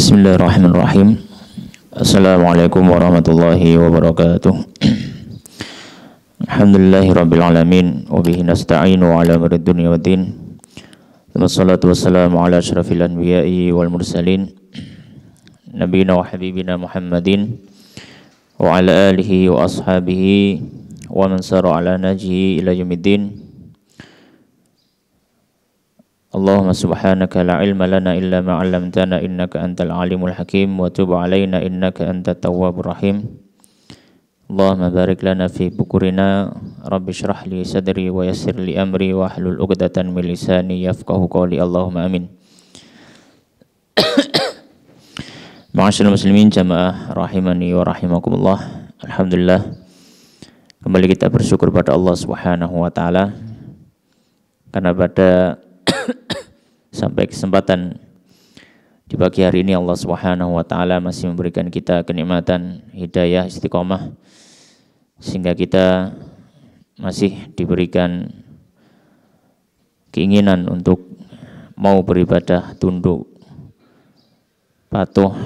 Bismillahirrahmanirrahim. Assalamualaikum warahmatullahi wabarakatuh. Alhamdulillahirabbil alamin wa bihi nasta'inu ala amrid dunya waddin. Wassalatu wassalamu ala asyrafil anbiya'i wal mursalin nabiyina wa habibina Muhammadin wa ala alihi wa ashabihi wa man sara ala najhi ila yaumiddin. Allahumma subhanaka la ilma lana illa ma 'allamtana innaka antal alimul hakim wa tub 'alaina innaka antat tawwabur rahim. Allahumma barik lana fi bukurina rabbi shrah li sadri wa yassir li amri wa hlul 'uqdatan min lisani yafqahu qawli. Allahumma amin. Ma'asyiral muslimin jamaah rahimani wa rahimakumullah. Alhamdulillah, kembali kita bersyukur pada Allah Subhanahu wa taala karena pada sampai kesempatan di pagi hari ini Allah Subhanahu wa taala masih memberikan kita kenikmatan hidayah istiqomah sehingga kita masih diberikan keinginan untuk mau beribadah tunduk patuh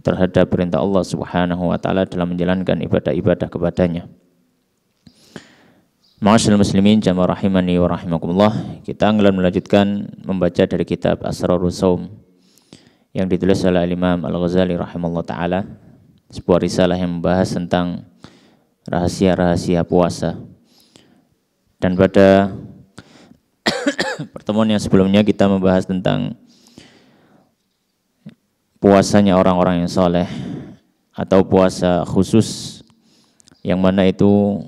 terhadap perintah Allah Subhanahu wa taala dalam menjalankan ibadah-ibadah kepadanya. Ma'asyiral muslimin jamaah rahimani wa rahimakumullah, kita akan melanjutkan membaca dari kitab Asrarus Shaum yang ditulis oleh Imam Al-Ghazali rahimahullah ta'ala, sebuah risalah yang membahas tentang rahasia-rahasia puasa. Dan pada pertemuan yang sebelumnya kita membahas tentang puasanya orang-orang yang soleh atau puasa khusus yang mana itu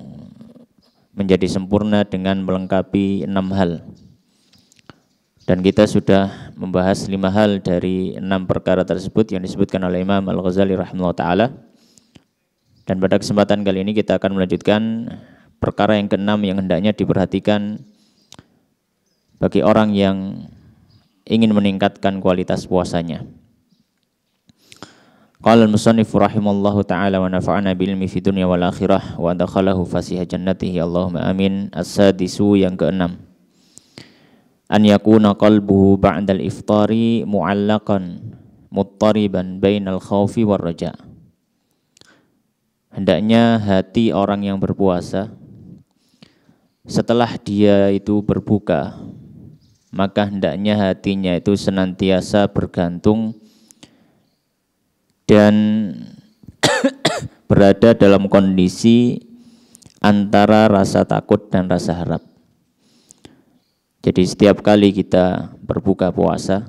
menjadi sempurna dengan melengkapi 6 hal. Dan kita sudah membahas 5 hal dari 6 perkara tersebut yang disebutkan oleh Imam Al-Ghazali rahimahullah ta'ala. Dan pada kesempatan kali ini kita akan melanjutkan perkara yang ke-6 yang hendaknya diperhatikan bagi orang yang ingin meningkatkan kualitas puasanya. Qala al-musannif rahimallahu ta'ala wa nafa'ana bil ilmi fi dunya wal akhirah wa adkhalahu fasiha jannatihi Allahumma amin. As-sadisu yang ke-6, an yakuna qalbuhu ba'dal iftari mu'allaqan muttariban bainal khaufi war raja. Hendaknya hati orang yang berpuasa setelah dia itu berbuka, maka hendaknya hatinya itu senantiasa bergantung dan berada dalam kondisi antara rasa takut dan rasa harap. Jadi setiap kali kita berbuka puasa,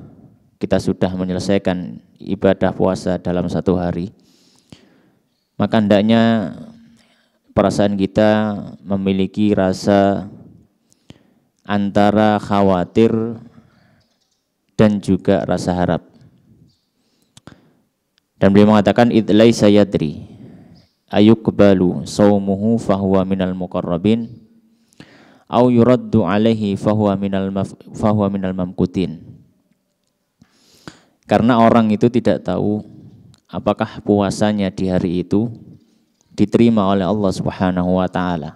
kita sudah menyelesaikan ibadah puasa dalam 1 hari, maka hendaknya perasaan kita memiliki rasa antara khawatir dan juga rasa harap. Dan beliau mengatakan id laisa yadri ayuqbalu shaumuhu fahuwa minal muqarrabin au yuraddu alaihi fahuwa minal mamkutin. Karena orang itu tidak tahu apakah puasanya di hari itu diterima oleh Allah Subhanahu wa taala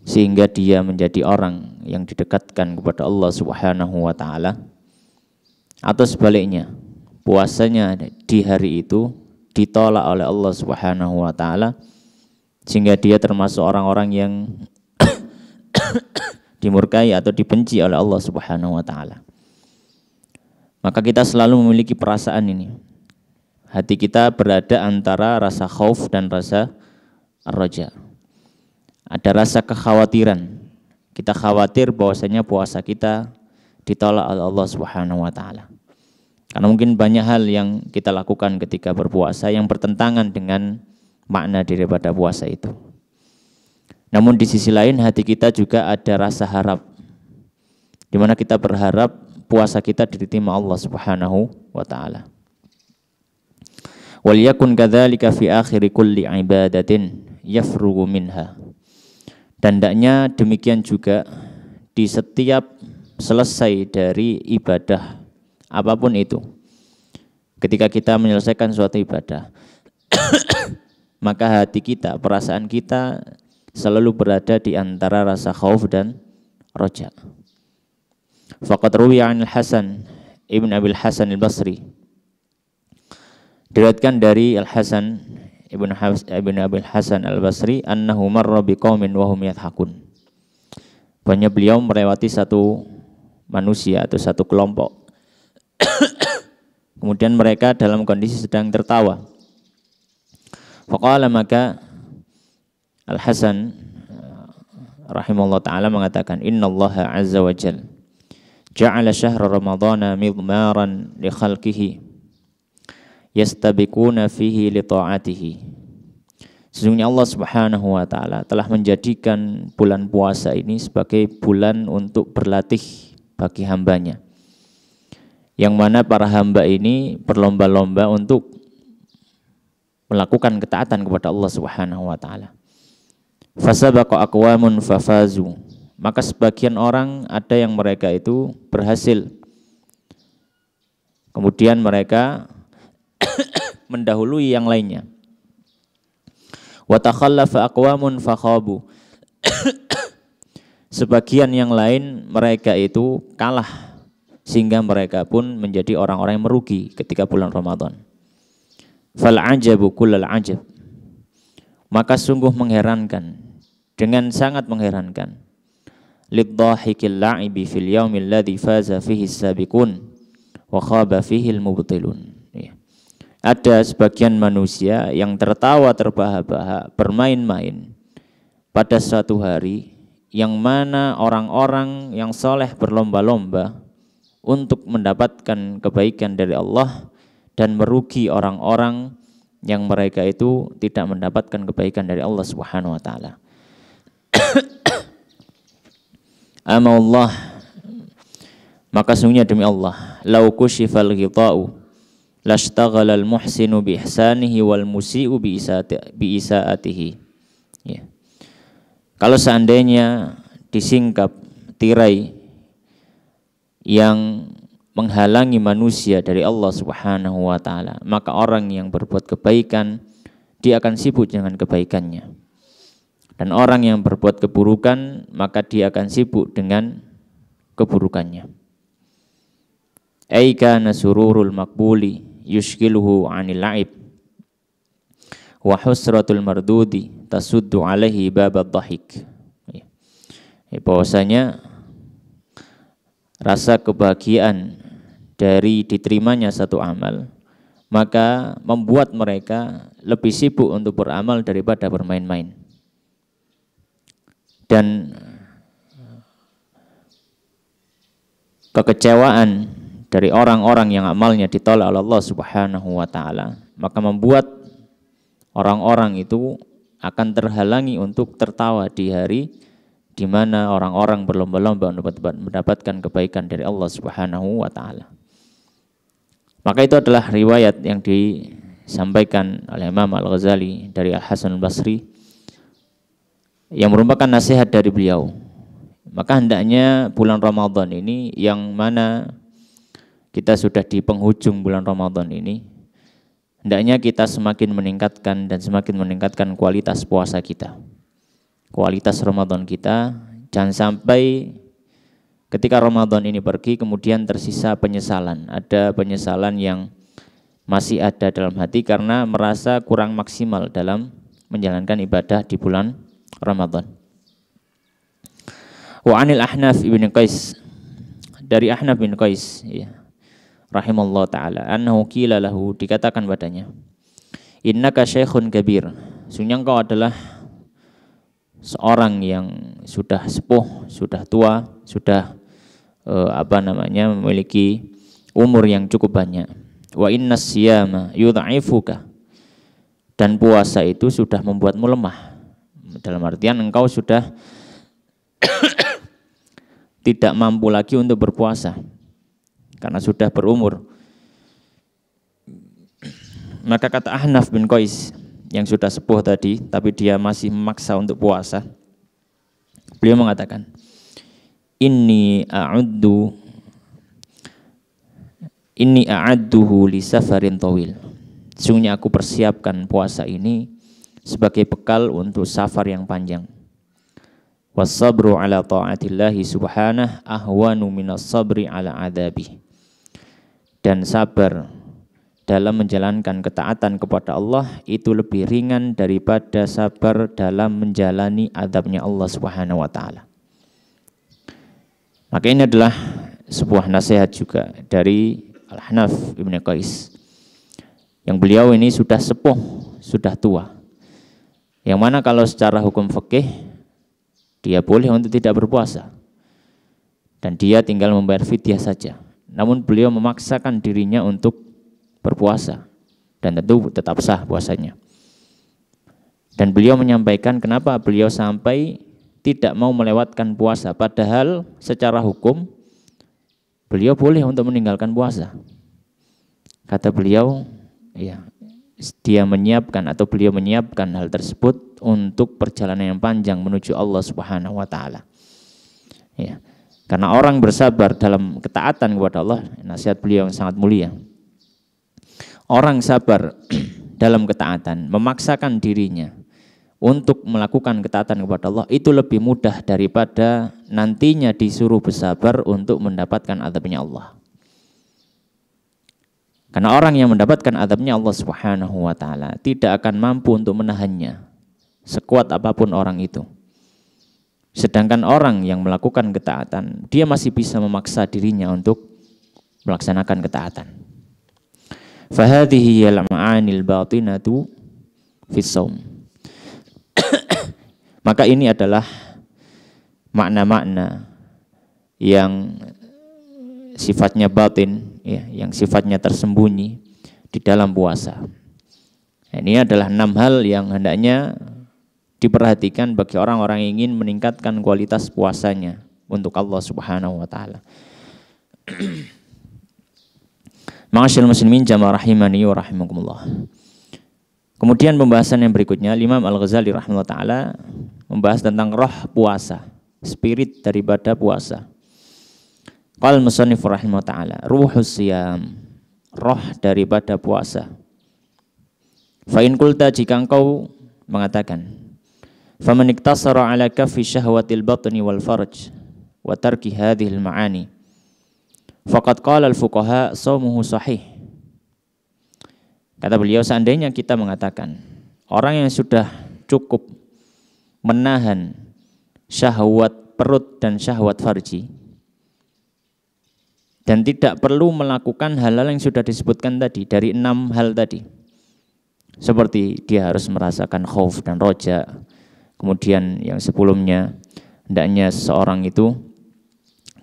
sehingga dia menjadi orang yang didekatkan kepada Allah Subhanahu wa taala, atau sebaliknya puasanya di hari itu ditolak oleh Allah Subhanahu wa taala sehingga dia termasuk orang-orang yang dimurkai atau dibenci oleh Allah Subhanahu wa taala. Maka kita selalu memiliki perasaan ini. Hati kita berada antara rasa khauf dan rasa ar-raja. Ada rasa kekhawatiran. Kita khawatir bahwasanya puasa kita ditolak oleh Allah Subhanahu wa taala. Karena mungkin banyak hal yang kita lakukan ketika berpuasa yang bertentangan dengan makna daripada puasa itu. Namun di sisi lain hati kita juga ada rasa harap, di mana kita berharap puasa kita diterima Allah Subhanahu wa taala. Wal yakun kadzalika fi akhir kulli ibadatin yafrugu minha. Dan hendaknya demikian juga di setiap selesai dari ibadah apapun itu. Ketika kita menyelesaikan suatu ibadah, maka hati kita, perasaan kita selalu berada di antara rasa khauf dan raja. Faqad ruwiya 'an Al-Hasan Ibn Abil Hasan Al-Basri Diriwayatkan dari Al-Hasan Ibnu Abil Hasan Al-Basri annahu marra biqaumin wa hum yadhakun. Bahwasanya beliau melewati satu manusia atau satu kelompok. Kemudian mereka dalam kondisi sedang tertawa. Faqala, maka Al-Hasan rahimahullah ta'ala mengatakan, innallaha azza wa jal ja'ala syahra ramadhana midmaran li khalqihi yastabiquna fihi li ta'atihi. Sesungguhnya Allah subhanahu wa ta'ala telah menjadikan bulan puasa ini sebagai bulan untuk berlatih bagi hambanya, yang mana para hamba ini berlomba-lomba untuk melakukan ketaatan kepada Allah subhanahu wa ta'ala. Fasabaqa aqwamun fafazu, maka sebagian orang ada yang mereka itu berhasil, kemudian mereka mendahului yang lainnya. Wa takhallafa aqwamun fakhabu, sebagian yang lain mereka itu kalah sehingga mereka pun menjadi orang-orang yang merugi ketika bulan Ramadan. Fal ajabu kullal ajab, maka sungguh mengherankan, dengan sangat mengherankan, lidhahikil la'ibi fil yaumil ladzi faza fihi as-sabiqun wa khaba fihi al-mubtilun. Ada sebagian manusia yang tertawa terbahak-bahak bermain-main pada suatu hari yang mana orang-orang yang soleh berlomba-lomba untuk mendapatkan kebaikan dari Allah dan merugi orang-orang yang mereka itu tidak mendapatkan kebaikan dari Allah Subhanahu wa taala. Amallah, maka sungguhnya demi Allah, lau kushifal ghita'u lashtaghala al-muhsinu bi ihsanihi wal musii'u bi isaatihi. Ya. Kalau seandainya disingkap tirai yang menghalangi manusia dari Allah Subhanahu wa taala, maka orang yang berbuat kebaikan dia akan sibuk dengan kebaikannya. Dan orang yang berbuat keburukan maka dia akan sibuk dengan keburukannya. Aika nasururul makbuli yushkiluhu 'anil la'ib wa husratul mardudi tasuddu alaihi babad dhahik. Bahwasanya rasa kebahagiaan dari diterimanya satu amal maka membuat mereka lebih sibuk untuk beramal daripada bermain-main. Dan kekecewaan dari orang-orang yang amalnya ditolak oleh Allah Subhanahu wa taala maka membuat orang-orang itu akan terhalangi untuk tertawa di hari di mana orang-orang berlomba-lomba mendapatkan kebaikan dari Allah Subhanahu wa taala. Maka itu adalah riwayat yang disampaikan oleh Imam Al-Ghazali dari Al-Hasan Al-Basri yang merupakan nasihat dari beliau. Maka hendaknya bulan Ramadan ini yang mana kita sudah di penghujung bulan Ramadan ini, hendaknya kita semakin meningkatkan dan semakin meningkatkan kualitas puasa kita, kualitas Ramadan kita. Jangan sampai ketika Ramadan ini pergi kemudian tersisa penyesalan, ada penyesalan yang masih ada dalam hati karena merasa kurang maksimal dalam menjalankan ibadah di bulan Ramadan. Wa anil Ahnaf ibn Qais, dari Ahnaf bin Qais ya, rahimallahu taala, annahu qila lahu, dikatakan padanya, innaka syaikhun kabir, sungguh engkau adalah seorang yang sudah sepuh, sudah tua, sudah memiliki umur yang cukup banyak. Wa innas siyama yudha'ifuka, dan puasa itu sudah membuatmu lemah. Dalam artian engkau sudah tidak mampu lagi untuk berpuasa karena sudah berumur. Maka kata Ahnaf bin Qais yang sudah sepuh tadi tapi dia masih memaksa untuk puasa, beliau mengatakan, inni a'adduhu li safarin tawil, sungguhnya aku persiapkan puasa ini sebagai bekal untuk safar yang panjang. Was-sabru ala ta'atillahi subhanahu ahwanu minas sabri ala adabih, dan sabar dalam menjalankan ketaatan kepada Allah itu lebih ringan daripada sabar dalam menjalani azabnya Allah Subhanahu wa taala. Maka ini adalah sebuah nasihat juga dari Al-Hanaf Ibn Qais, yang beliau ini sudah sepuh, sudah tua, yang mana kalau secara hukum fikih dia boleh untuk tidak berpuasa dan dia tinggal membayar fidyah saja. Namun beliau memaksakan dirinya untuk berpuasa dan tentu tetap sah puasanya. Dan beliau menyampaikan kenapa beliau sampai tidak mau melewatkan puasa, padahal secara hukum beliau boleh untuk meninggalkan puasa. Kata beliau, ya, dia menyiapkan atau beliau menyiapkan hal tersebut untuk perjalanan yang panjang menuju Allah Subhanahu wa taala. Ya. Karena orang bersabar dalam ketaatan kepada Allah, nasihat beliau yang sangat mulia. Orang sabar dalam ketaatan, memaksakan dirinya untuk melakukan ketaatan kepada Allah itu lebih mudah daripada nantinya disuruh bersabar untuk mendapatkan azabnya Allah. Karena orang yang mendapatkan azabnya Allah Subhanahu wa taala tidak akan mampu untuk menahannya sekuat apapun orang itu. Sedangkan orang yang melakukan ketaatan, dia masih bisa memaksa dirinya untuk melaksanakan ketaatan. Fahadhihi al-ma'anil batinatu fis shaum. Maka ini adalah makna-makna yang sifatnya batin, ya, yang sifatnya tersembunyi di dalam puasa. Ini adalah 6 hal yang hendaknya diperhatikan bagi orang-orang yang ingin meningkatkan kualitas puasanya untuk Allah Subhanahu wa taala. Ma'asyiral muslimin jamaah rahimani wa rahimakumullah. Kemudian pembahasan yang berikutnya, Imam Al-Ghazali rahimahullah taala membahas tentang roh puasa, spirit daripada puasa. Qala al-musannif rahimahullah taala, ruhus siyam, roh daripada puasa. Fa in qulta, jika engkau mengatakan, faman iktasara ala kaffi syahwatil batni wal farj wa tarki hadhil ma'ani faqad qala al-fuqaha shaumuhu sahih. Kata beliau, seandainya kita mengatakan orang yang sudah cukup menahan syahwat perut dan syahwat farji dan tidak perlu melakukan hal-hal yang sudah disebutkan tadi dari 6 hal tadi, seperti dia harus merasakan khauf dan roja, kemudian yang sebelumnya hendaknya seseorang itu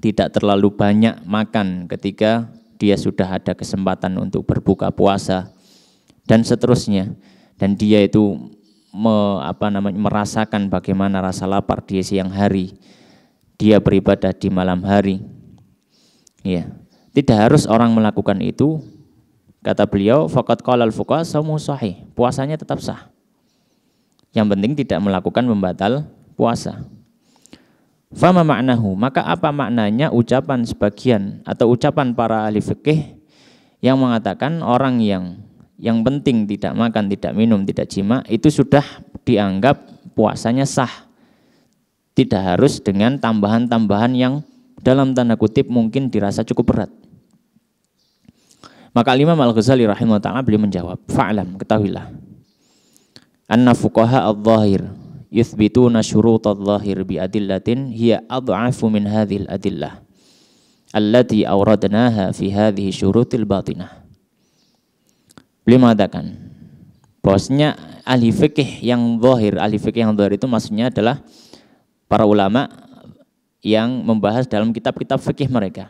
tidak terlalu banyak makan ketika dia sudah ada kesempatan untuk berbuka puasa dan seterusnya, dan dia itu merasakan bagaimana rasa lapar di siang hari, dia beribadah di malam hari. Ya, tidak harus orang melakukan itu. Kata beliau, faqad qala al-fuqaha shaumuhu sahih, puasanya tetap sah. Yang penting tidak melakukan pembatal puasa. Fama ma'nahu, maka apa maknanya ucapan sebagian atau ucapan para ahli fikih yang mengatakan orang yang penting tidak makan, tidak minum, tidak jima itu sudah dianggap puasanya sah. Tidak harus dengan tambahan-tambahan yang dalam tanda kutip mungkin dirasa cukup berat. Maka Imam Al-Ghazali rahimahullah ta'ala beliau menjawab, fa'lam, ketahuilah, anna fuqaha adh-dhahir yuthbituna syurut adh-dhahir bi adillatin hiya ad'afu min hadhil adillah allati awradnaha fi hadhihi syurutil batinah. Beliau mengatakan bahwasanya ahli fikih yang zahir, ahli fikih yang zahir itu maksudnya adalah para ulama yang membahas dalam kitab-kitab fikih mereka,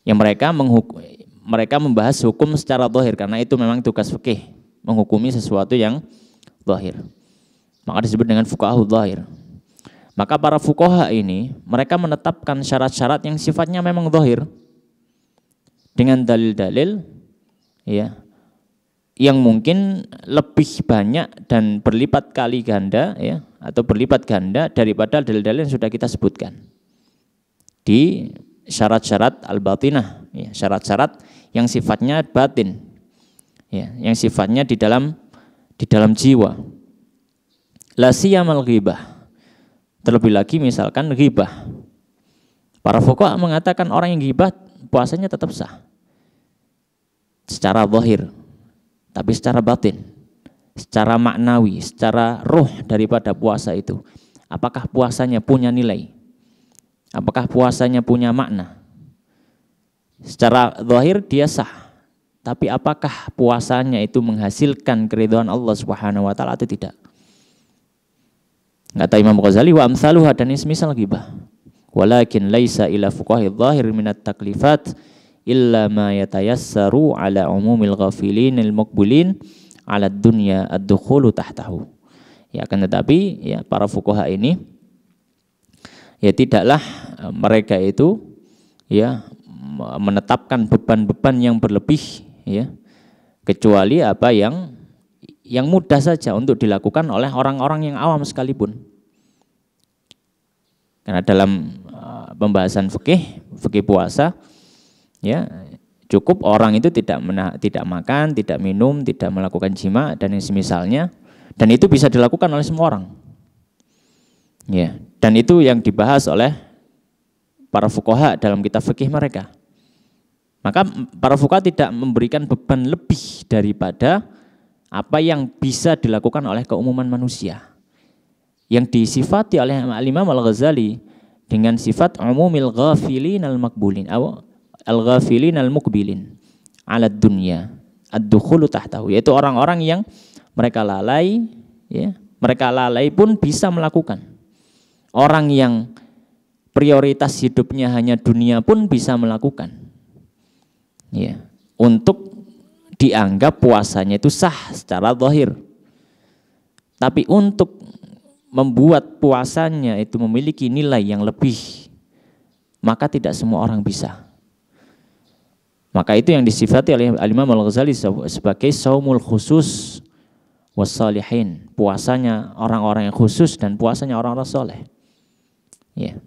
yang mereka membahas hukum secara zahir, karena itu memang tugas fikih, menghukumi sesuatu yang zahir. Maka disebut dengan fuqaha zahir. Maka para fuqaha ini mereka menetapkan syarat-syarat yang sifatnya memang zahir dengan dalil-dalil, ya, yang mungkin lebih banyak dan berlipat kali ganda, ya, atau berlipat ganda daripada dalil-dalil yang sudah kita sebutkan di syarat-syarat al-batinah, ya, syarat-syarat yang sifatnya batin, ya, yang sifatnya di dalam jiwa. La siyamal ghibah, terlebih lagi misalkan ghibah. Para fuqaha mengatakan orang yang ghibah puasanya tetap sah. secara zahir, tapi secara batin, secara maknawi, secara ruh daripada puasa itu. Apakah puasanya punya nilai? Apakah puasanya punya makna? Secara zahir dia sah, tapi apakah puasanya itu menghasilkan keridhaan Allah Subhanahu wa taala atau tidak? Kata Imam Ghazali, wa amsaluha, dan ini semisal ghibah. Walakin laisa ila fuqahi dhahir minat taklifat illa ma yatayassaru ala umumil ghafilin al-muqbilin ala dunya ad-dukhulu tahtahu. Ya, akan tetapi ya para fuqaha ini ya tidaklah mereka itu ya menetapkan beban-beban yang berlebih ya, kecuali apa yang mudah saja untuk dilakukan oleh orang-orang yang awam sekalipun. Karena dalam pembahasan fikih puasa ya, cukup orang itu tidak makan, tidak minum, tidak melakukan jima dan yang semisalnya, dan itu bisa dilakukan oleh semua orang. Ya, dan itu yang dibahas oleh para fuqaha dalam kitab fikih mereka. Maka para fuqaha tidak memberikan beban lebih daripada apa yang bisa dilakukan oleh keumuman manusia, yang disifati oleh Imam Al-Ghazali dengan sifat umumil ghafilin al-maqbulin atau al-ghafilin al-muqbilin ala dunya ad-dukhulu tahtahu, yaitu orang-orang yang mereka lalai ya, mereka lalai pun bisa melakukan. Orang yang prioritas hidupnya hanya dunia pun bisa melakukan. Ya, untuk dianggap puasanya itu sah secara zahir. Tapi untuk membuat puasanya itu memiliki nilai yang lebih, maka tidak semua orang bisa. Maka itu yang disifati oleh Imam Al-Ghazali sebagai saumul khusus wassalihin, puasanya orang-orang yang khusus dan puasanya orang-orang soleh. Ya.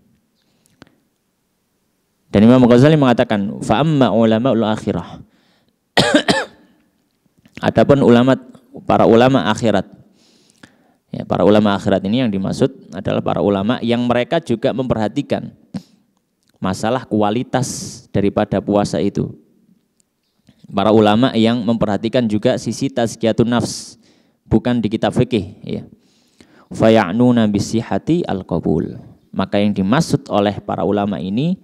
Dan Imam Al-Ghazali mengatakan, fa amma ulama'ul akhirah. Adapun para ulama akhirat. Ya, para ulama akhirat ini yang dimaksud adalah para ulama yang mereka juga memperhatikan masalah kualitas daripada puasa itu. Para ulama yang memperhatikan juga sisi tazkiyatun nafs, bukan di kitab fikih ya. Faya'nuna bisihhati al-qabul. Maka yang dimaksud oleh para ulama ini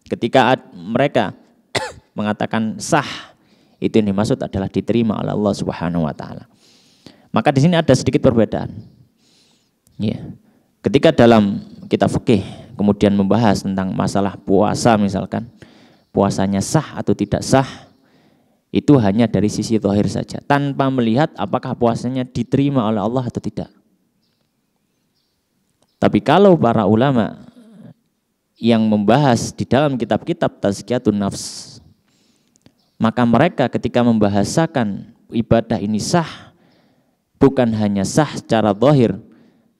ketika mereka mengatakan sah, itu yang dimaksud adalah diterima oleh Allah Subhanahu wa taala. Maka di sini ada sedikit perbedaan. Ya. Ketika dalam kitab fikih kemudian membahas tentang masalah puasa misalkan, puasanya sah atau tidak sah, itu hanya dari sisi zahir saja, tanpa melihat apakah puasanya diterima oleh Allah atau tidak. Tapi kalau para ulama yang membahas di dalam kitab-kitab tazkiyatun nafs, maka mereka ketika membahasakan ibadah ini sah, bukan hanya sah secara zahir,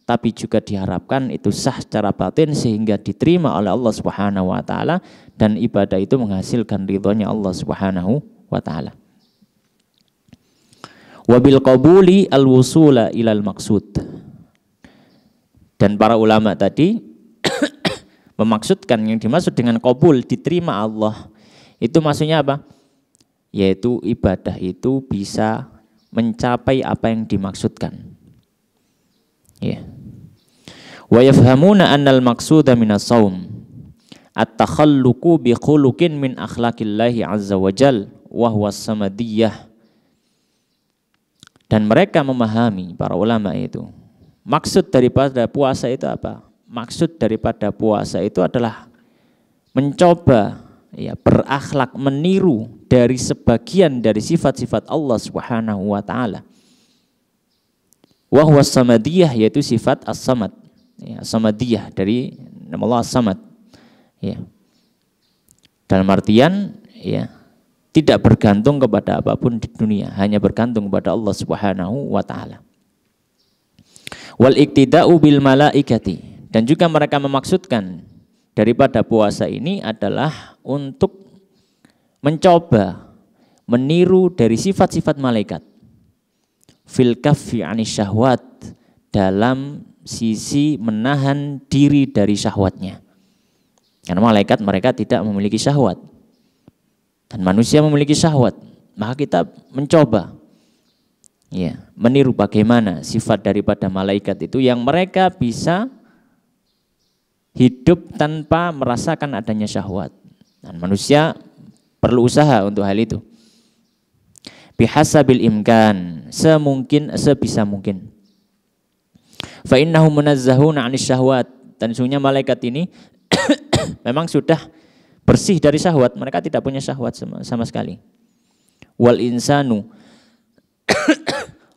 tapi juga diharapkan itu sah secara batin sehingga diterima oleh Allah Subhanahu wa taala dan ibadah itu menghasilkan ridhonya Allah Subhanahu wa taala. Wabil qabuli al-wusula ilal maqsud. Dan para ulama tadi memaksudkan yang dimaksud dengan qabul, diterima Allah, itu maksudnya apa? Yaitu ibadah itu bisa mencapai apa yang dimaksudkan. Ya. Wa yafhamuna annal maqsuda minas shaum at-takhalluqu bi khuluqin min akhlaqillahi azza wa jal wa huwa samadiyah. Dan mereka memahami, para ulama itu, maksud daripada puasa itu apa? Maksud daripada puasa itu adalah mencoba ya berakhlak, meniru dari sebagian dari sifat-sifat Allah Subhanahu wa taala. Wa huwa samadiyah, yaitu sifat as-samad. Ya, samadiyah dari nama Allah as-samad. Ya. Dalam artian ya tidak bergantung kepada apapun di dunia, hanya bergantung kepada Allah Subhanahu wa taala. Wal iktida'u bil malaikati, dan juga mereka memaksudkan daripada puasa ini adalah untuk mencoba meniru dari sifat-sifat malaikat. Fil kaffi 'anis syahwat, dalam sisi menahan diri dari syahwatnya. Karena malaikat mereka tidak memiliki syahwat. Dan manusia memiliki syahwat, maka kita mencoba ya, meniru bagaimana sifat daripada malaikat itu yang mereka bisa hidup tanpa merasakan adanya syahwat. Dan manusia perlu usaha untuk hal itu. Bihasabil imkan, sebisa mungkin. Fa innahum munazzahuna 'anis syahwat. Dan sesungguhnya malaikat ini memang sudah bersih dari syahwat, mereka tidak punya syahwat sama sekali. Wal insanu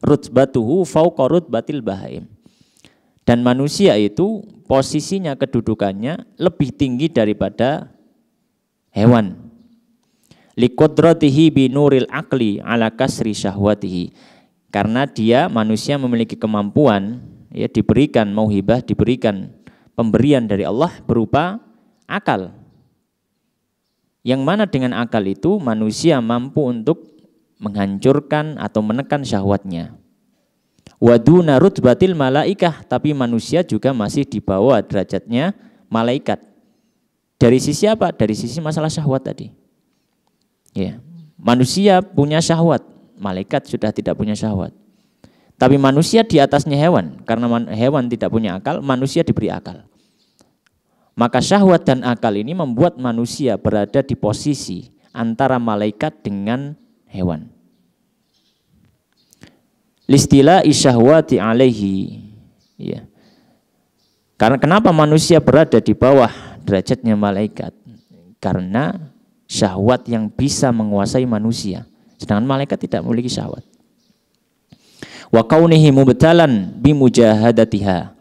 rutbatuhu fauqa rutbatil bahaim. Dan manusia itu posisinya, kedudukannya lebih tinggi daripada hewan. Liqudratihi binuril aqli ala kasri syahwatihi. Karena dia manusia memiliki kemampuan, ya, diberikan mauhibah, diberikan pemberian dari Allah berupa akal. Yang mana dengan akal itu manusia mampu untuk menghancurkan atau menekan syahwatnya. Waduna rutbatil malaikah, tapi manusia juga masih di bawah derajatnya malaikat. Dari sisi apa? Dari sisi masalah syahwat tadi. Ya, manusia punya syahwat, malaikat sudah tidak punya syahwat. Tapi manusia di atasnya hewan, karena hewan tidak punya akal, manusia diberi akal. Maka syahwat dan akal ini membuat manusia berada di posisi antara malaikat dengan hewan. Listila isyahwati alaihi. Ya. Karena kenapa manusia berada di bawah derajatnya malaikat? Karena syahwat yang bisa menguasai manusia, sedangkan malaikat tidak memiliki syahwat. Wa kaunihi mubtalan bimujahadatiha.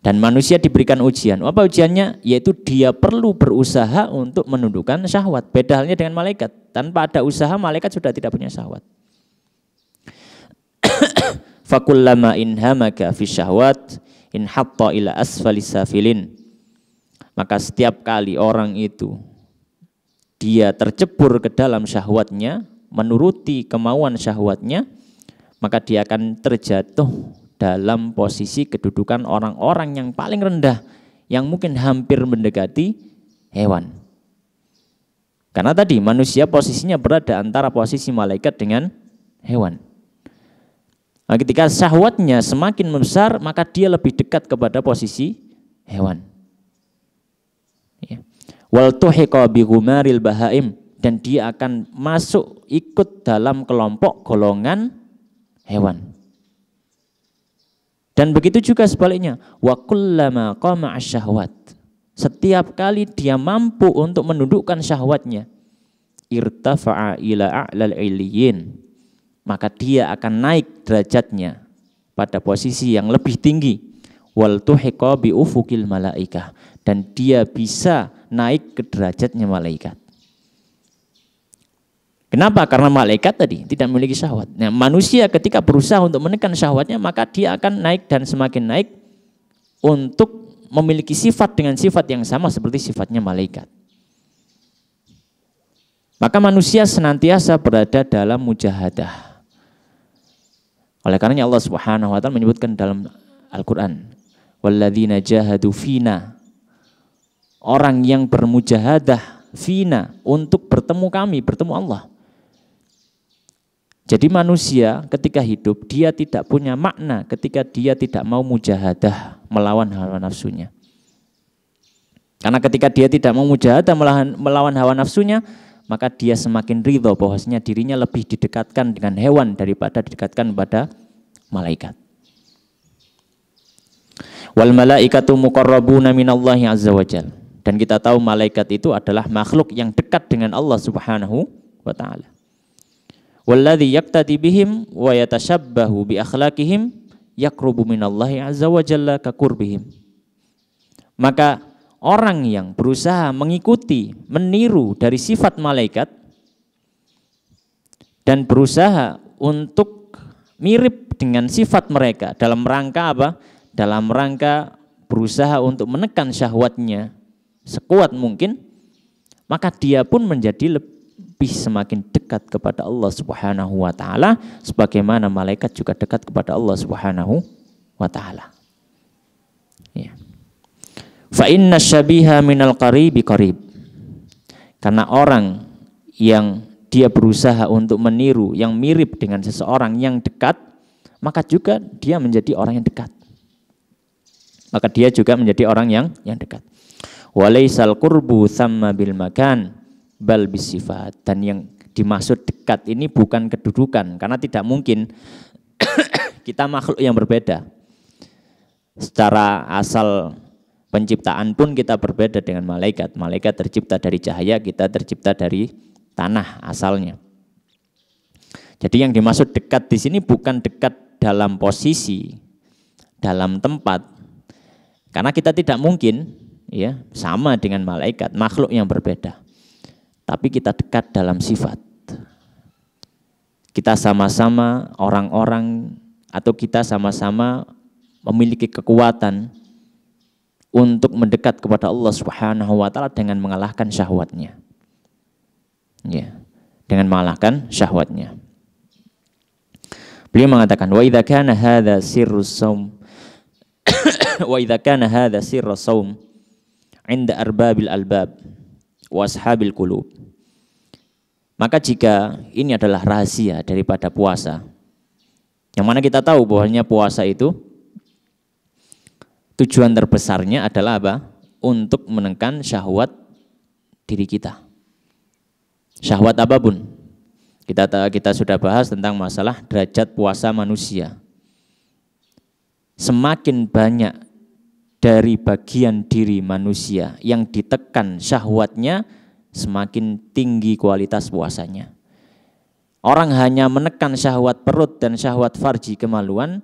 Dan manusia diberikan ujian. Apa ujiannya? Yaitu dia perlu berusaha untuk menundukkan syahwat. Beda halnya dengan malaikat. Tanpa ada usaha, malaikat sudah tidak punya syahwat. Fakullama inhamaka fi syahwat in hatta ila asfalis safilin. Maka setiap kali orang itu dia tercebur ke dalam syahwatnya, menuruti kemauan syahwatnya, maka dia akan terjatuh dalam posisi kedudukan orang-orang yang paling rendah, yang mungkin hampir mendekati hewan. Karena tadi manusia posisinya berada antara posisi malaikat dengan hewan. Nah, ketika syahwatnya semakin besar, maka dia lebih dekat kepada posisi hewan. Wal tuhiqa bi ghumaril bahaim, dan dia akan masuk ikut dalam kelompok golongan hewan. Dan begitu juga sebaliknya, wa kullama qama asyahwat. Setiap kali dia mampu untuk menundukkan syahwatnya, irtafa'a ila a'lal illiyin, maka dia akan naik derajatnya pada posisi yang lebih tinggi. Wal tuhiqa bi ufukil malaikah, dan dia bisa naik ke derajatnya malaikat. Kenapa? Karena malaikat tadi tidak memiliki syahwat. Nah, manusia ketika berusaha untuk menekan syahwatnya, maka dia akan naik dan semakin naik untuk memiliki sifat dengan sifat yang sama seperti sifatnya malaikat. Maka manusia senantiasa berada dalam mujahadah. Oleh karenanya Allah Subhanahu wa taala menyebutkan dalam Al-Qur'an, walladzina jahadu fina, orang yang bermujahadah fina, untuk bertemu kami, bertemu Allah. Jadi manusia ketika hidup, dia tidak punya makna ketika dia tidak mau mujahadah melawan hawa nafsunya. Karena ketika dia tidak mau mujahadah melawan hawa nafsunya, maka dia semakin ridho bahwasanya dirinya lebih didekatkan dengan hewan daripada didekatkan kepada malaikat. Wal malaikatu muqarrabuna minallahi azza wajal. Dan kita tahu malaikat itu adalah makhluk yang dekat dengan Allah Subhanahu wa taala. Walladzi yaqtadi bihim wa yatashabbahu bi akhlaqihim yaqrubu minallahi azza wa jalla ka qurbihim. Maka orang yang berusaha mengikuti, meniru dari sifat malaikat dan berusaha untuk mirip dengan sifat mereka dalam rangka apa? Dalam rangka berusaha untuk menekan syahwatnya sekuat mungkin, maka dia pun menjadi lebih semakin dekat kepada Allah Subhanahu wa taala, sebagaimana malaikat juga dekat kepada Allah Subhanahu wa taala. Ya. Fa inna syabiha minal qaribi qarib. Karena orang yang dia berusaha untuk meniru yang mirip dengan seseorang yang dekat, maka juga dia menjadi orang yang dekat. Maka dia juga menjadi orang yang dekat. Walaisal qurbu thamma bil makan bal bisifat. Dan yang dimaksud dekat ini bukan kedudukan, karena tidak mungkin kita makhluk yang berbeda. Secara asal penciptaan pun kita berbeda dengan malaikat. Malaikat tercipta dari cahaya, kita tercipta dari tanah asalnya. Jadi yang dimaksud dekat di sini bukan dekat dalam posisi, dalam tempat. Karena kita tidak mungkin ya sama dengan malaikat, makhluk yang berbeda. Tapi kita dekat dalam sifat. Kita sama-sama orang-orang atau kita sama-sama memiliki kekuatan untuk mendekat kepada Allah Subhanahu wa taala dengan mengalahkan syahwatnya. Ya, dengan mengalahkan syahwatnya. Beliau mengatakan wa idza kana hadza sirrus shaum wa idza kana hadza sirrus shaum 'inda arbabil albab wa ashabil qulub. Maka jika ini adalah rahasia daripada puasa, yang mana kita tahu bahwanya puasa itu tujuan terbesarnya adalah apa? Untuk menekan syahwat diri kita. Syahwat apapun. Kita sudah bahas tentang masalah derajat puasa manusia. Semakin banyak dari bagian diri manusia yang ditekan syahwatnya, semakin tinggi kualitas puasanya. Orang hanya menekan syahwat perut dan syahwat farji kemaluan,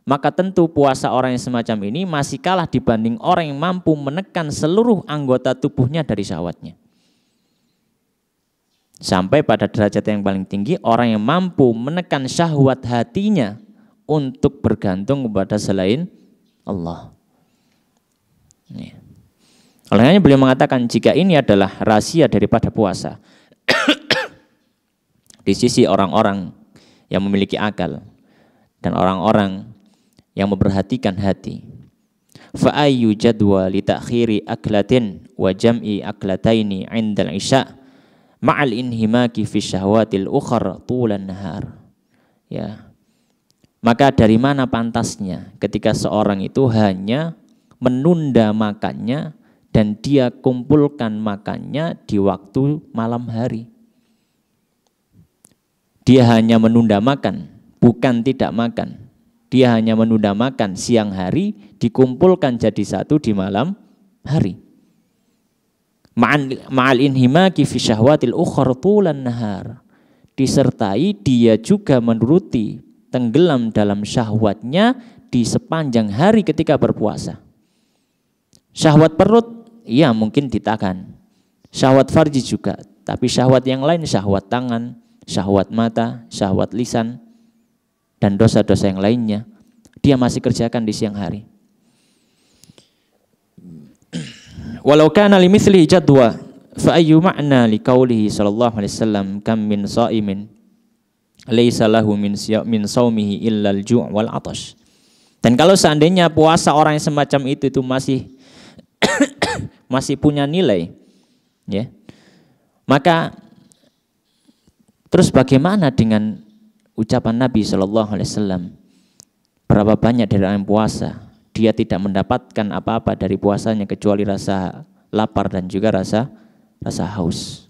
maka tentu puasa orang yang semacam ini masih kalah dibanding orang yang mampu menekan seluruh anggota tubuhnya dari syahwatnya. Sampai pada derajat yang paling tinggi, orang yang mampu menekan syahwat hatinya untuk bergantung kepada selain Allah. Oleh karena beliau mengatakan jika ini adalah rahasia daripada puasa di sisi orang-orang yang memiliki akal dan orang-orang yang memperhatikan hati. Fa ayyu jadwa li ta'khiri aklatin wa jam'i aklataini 'indal isya' ma'al inhimaki fi syahwatil ukhar tulan nahar. Ya. Maka dari mana pantasnya ketika seorang itu hanya menunda makannya dan dia kumpulkan makannya di waktu malam hari. Dia hanya menunda makan, bukan tidak makan. Dia hanya menunda makan siang hari, dikumpulkan jadi satu di malam hari. Ma'al inhimaki fi syahwatil ukhar tulan nahar. Disertai dia juga menuruti tenggelam dalam syahwatnya di sepanjang hari ketika berpuasa. Syahwat perut, ya mungkin ditahan. Syahwat farji juga, tapi syahwat yang lain, syahwat tangan, syahwat mata, syahwat lisan, dan dosa-dosa yang lainnya, dia masih kerjakan di siang hari. Walau kana limithlihi jadwa fa ayyu ma'na liqaulihi sallallahu alaihi wasallam kam min shaimin laisa lahu min shaumihi illa al-ju' wal 'atash. Dan kalau seandainya puasa orang yang semacam itu masih punya nilai, ya, maka terus bagaimana dengan ucapan Nabi sallallahu alaihi wasallam, berapa banyak dari orang yang puasa dia tidak mendapatkan apa-apa dari puasanya kecuali rasa lapar dan juga rasa haus.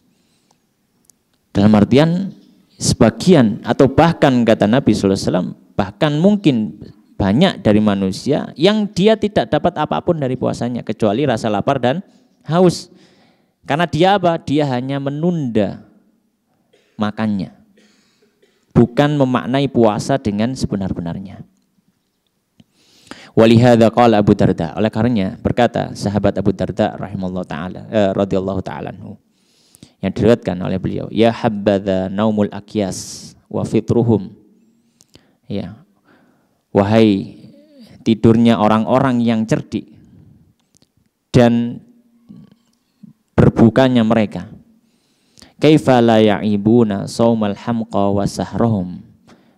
Dalam artian sebagian atau bahkan kata Nabi sallallahu alaihi wasallam, bahkan mungkin banyak dari manusia yang dia tidak dapat apapun dari puasanya kecuali rasa lapar dan haus. Karena dia apa? Dia hanya menunda makannya. Bukan memaknai puasa dengan sebenar-benarnya. Walihada qala Abu Darda. Oleh karenanya berkata sahabat Abu Darda rahimallahu taala radhiyallahu taala anhu, yang diriwayatkan oleh beliau, ya habbadha naumul akyas wa fitruhum. Ya. Wahai tidurnya orang-orang yang cerdik dan berbukanya mereka. Kaifa la ya'ibuna shaumal hamqa wa sahrahum.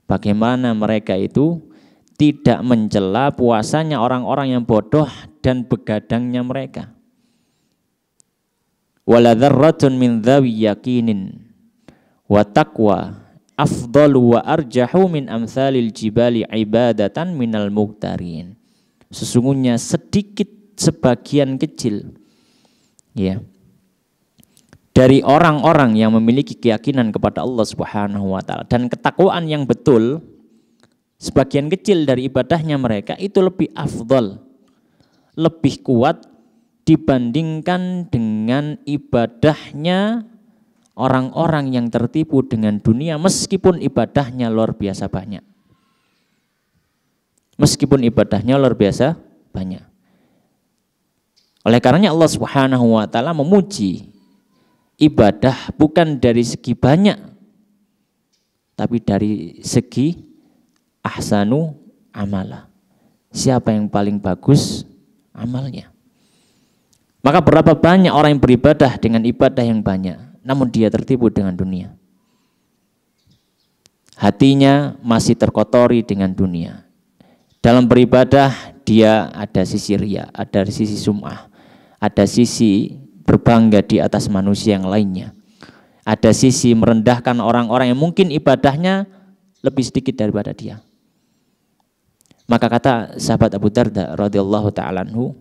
Bagaimana mereka itu tidak mencela puasanya orang-orang yang bodoh dan begadangnya mereka. Wala dzarratun min dzawi yaqinin wa taqwa afdalu wa arjahu min amsalil jibali ibadatan minal muqtarin. Sesungguhnya sedikit sebagian kecil ya dari orang-orang yang memiliki keyakinan kepada Allah Subhanahu wa taala dan ketakwaan yang betul, sebagian kecil dari ibadahnya mereka itu lebih afdal, lebih kuat dibandingkan dengan ibadahnya orang-orang yang tertipu dengan dunia meskipun ibadahnya luar biasa banyak. Meskipun ibadahnya luar biasa banyak. Oleh karenanya Allah Subhanahu wa taala memuji ibadah bukan dari segi banyak, tapi dari segi ahsanu amala. Siapa yang paling bagus amalnya? Maka berapa banyak orang yang beribadah dengan ibadah yang banyak, namun dia tertipu dengan dunia. Hatinya masih terkotori dengan dunia. Dalam beribadah dia ada sisi riya, ada sisi sum'ah, ada sisi berbangga di atas manusia yang lainnya. Ada sisi merendahkan orang-orang yang mungkin ibadahnya lebih sedikit daripada dia. Maka kata sahabat Abu Darda radhiyallahu ta'ala anhu,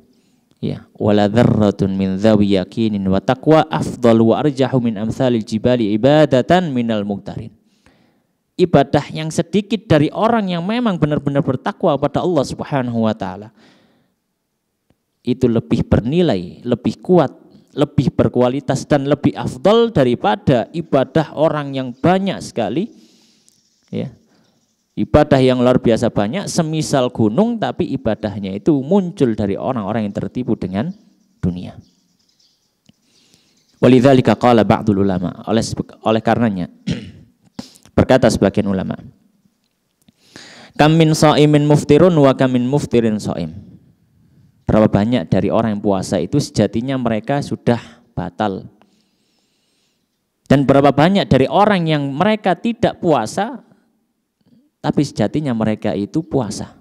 ya, wala dzarratun min dzawi yaqinin wa taqwa afdal wa arjahu min amsalil jibali ibadatan minal muqtarin. Ibadah yang sedikit dari orang yang memang benar-benar bertakwa pada Allah Subhanahu wa taala itu lebih bernilai, lebih kuat, lebih berkualitas dan lebih afdal daripada ibadah orang yang banyak sekali ya. Ibadah yang luar biasa banyak semisal gunung tapi ibadahnya itu muncul dari orang-orang yang tertipu dengan dunia. Walidzalika qala ba'dul ulama, oleh karenanya berkata sebagian ulama, kam min shaimin muftirun wa kam min muftirin shaim. Berapa banyak dari orang yang puasa itu sejatinya mereka sudah batal. Dan berapa banyak dari orang yang mereka tidak puasa tapi sejatinya mereka itu puasa.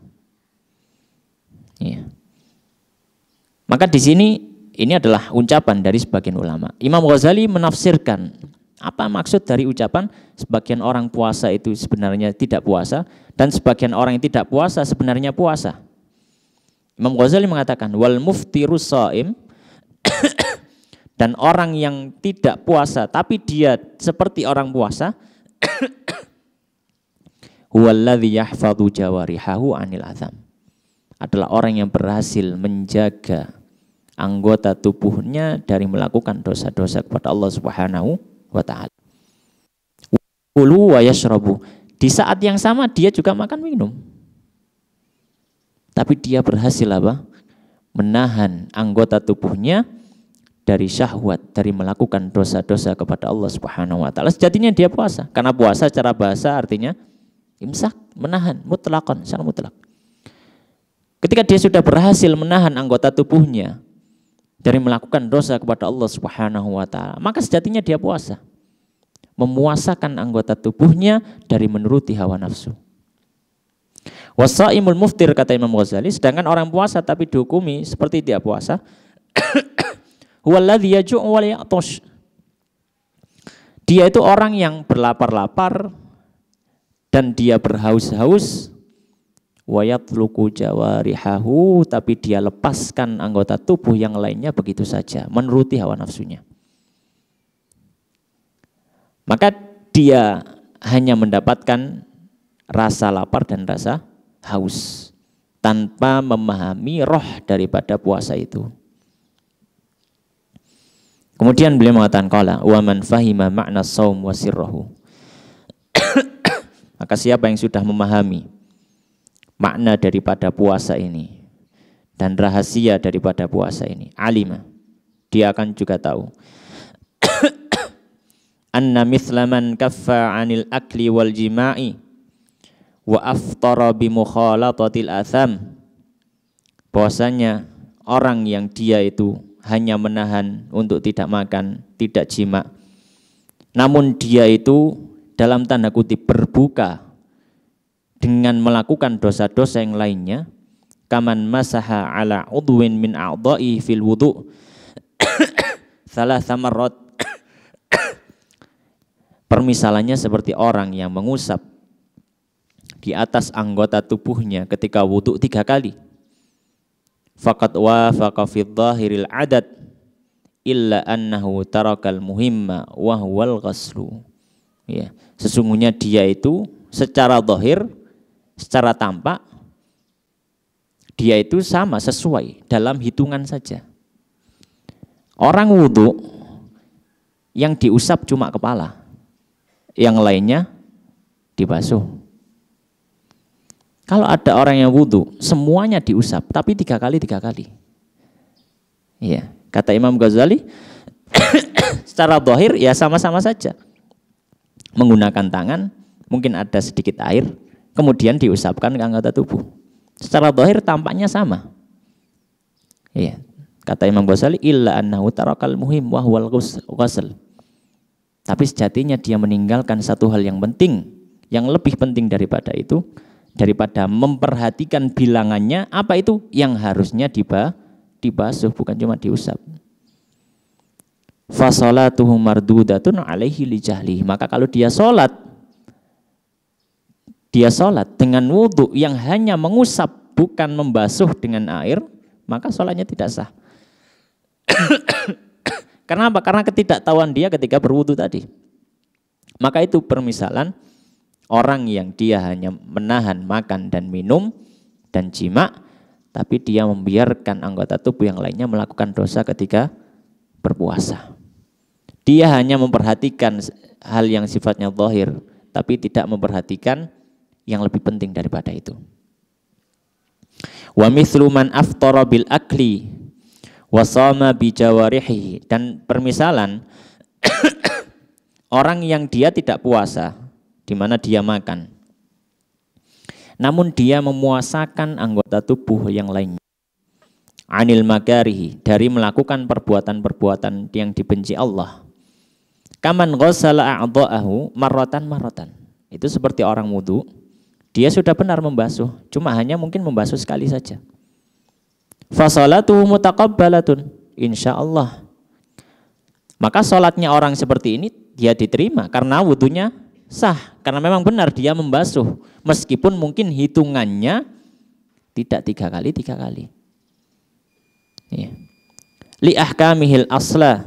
Ya. Maka di sini ini adalah ucapan dari sebagian ulama. Imam Ghazali menafsirkan apa maksud dari ucapan sebagian orang puasa itu sebenarnya tidak puasa dan sebagian orang yang tidak puasa sebenarnya puasa. Imam Ghazali mengatakan wal muftirus shaim dan orang yang tidak puasa tapi dia seperti orang puasa huwallazi yahfadhu jawarihahu anil atham, adalah orang yang berhasil menjaga anggota tubuhnya dari melakukan dosa-dosa kepada Allah Subhanahu wa taala. Kulu wa yashrabu, di saat yang sama dia juga makan minum. Tapi dia berhasil apa? Menahan anggota tubuhnya dari syahwat, dari melakukan dosa-dosa kepada Allah Subhanahu wa taala. Sejatinya dia puasa. Karena puasa secara bahasa artinya imsak, menahan, mutlakon, secara mutlak. Ketika dia sudah berhasil menahan anggota tubuhnya dari melakukan dosa kepada Allah Subhanahu wa taala, maka sejatinya dia puasa. Memuasakan anggota tubuhnya dari menuruti hawa nafsu. Wasaimul muftir, kata Imam Ghazali, sedangkan orang puasa tapi dihukumi seperti tidak puasa, huwallazi yaju' wa ya'tash. Dia itu orang yang berlapar-lapar dan dia berhaus-haus, wa yatluqu jawarihahu, tapi dia lepaskan anggota tubuh yang lainnya begitu saja, menuruti hawa nafsunya. Maka dia hanya mendapatkan rasa lapar dan rasa haus tanpa memahami roh daripada puasa itu. Kemudian beliau mengatakan qala wa man fahima ma'na shaum wa sirruhu. Maka siapa yang sudah memahami makna daripada puasa ini dan rahasia daripada puasa ini, alima, dia akan juga tahu anna mithla man kaffa 'anil akli wal jima'i wa aftara bi mukhalatatil atham, bahwasanya orang yang dia itu hanya menahan untuk tidak makan, tidak jima, namun dia itu dalam tanda kutip berbuka dengan melakukan dosa-dosa yang lainnya, kaman masaha ala udwin min a'dha'i fil wudu' thalatha marrat, Permisalannya seperti orang yang mengusap di atas anggota tubuhnya ketika wudhu 3 kali. Faqad wafaqa fi dhahiril adad illa annahu tarakal muhimma wa huwal ghaslu. Ya, sesungguhnya dia itu secara zahir, secara tampak dia itu sama, sesuai dalam hitungan saja. Orang wudhu yang diusap cuma kepala, yang lainnya dibasuh. Kalau ada orang yang wudhu semuanya diusap, tapi 3 kali 3 kali. Iya, kata Imam Ghazali, secara zahir ya sama-sama saja. Menggunakan tangan, mungkin ada sedikit air, kemudian diusapkan ke anggota tubuh. Secara zahir tampaknya sama. Iya, kata Imam Ghazali, illa annahu tarakal muhim wa huwal ghusl. Tapi sejatinya dia meninggalkan satu hal yang penting, yang lebih penting daripada itu, daripada memperhatikan bilangannya, apa itu yang harusnya dibasuh, bukan cuma diusap. Fa sholatuhu mardudatun alaihi li jahli. Maka kalau dia sholat dengan wudhu yang hanya mengusap bukan membasuh dengan air, maka sholatnya tidak sah. Kenapa? Karena ketidaktahuan dia ketika berwudhu tadi. Maka itu permisalan orang yang dia hanya menahan makan dan minum dan jima, tapi dia membiarkan anggota tubuh yang lainnya melakukan dosa ketika berpuasa. Dia hanya memperhatikan hal yang sifatnya zahir, tapi tidak memperhatikan yang lebih penting daripada itu. Wa mithlu man aftara bil akli wa shama bi jawarihi. Dan permisalan orang yang dia tidak puasa, di mana dia makan, namun dia memuasakan anggota tubuh yang lainnya. Anil makarihi, dari melakukan perbuatan-perbuatan yang dibenci Allah. Kaman ghassala a'dha'ahu marratan. Itu seperti orang wudu, dia sudah benar membasuh, cuma hanya mungkin membasuh sekali saja. Fa sholatuhu mutaqabbalatun insyaallah. Maka sholatnya orang seperti ini dia diterima karena wudunya sah, karena memang benar dia membasuh, meskipun mungkin hitungannya tidak 3 kali 3 kali. Ya. Li ahkamihil asla,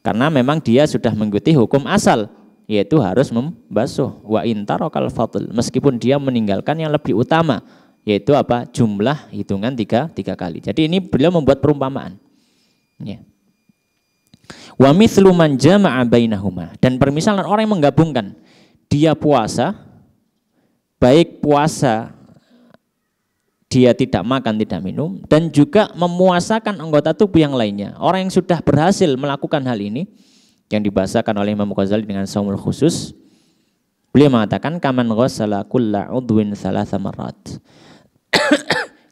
karena memang dia sudah mengikuti hukum asal, yaitu harus membasuh. Wa intarakal fadl, meskipun dia meninggalkan yang lebih utama, yaitu apa? Jumlah hitungan 3 kali. Jadi ini beliau membuat perumpamaan. Ya. Wa mithlu man jama'a bainahuma, dan permisalan orang yang menggabungkan, dia puasa, baik puasa dia tidak makan, tidak minum, dan juga memuasakan anggota tubuh yang lainnya. Orang yang sudah berhasil melakukan hal ini, yang dibahasakan oleh Imam Ghazali dengan saumul khusus, beliau mengatakan kaman ghassala kulla udwin thalatha marrat.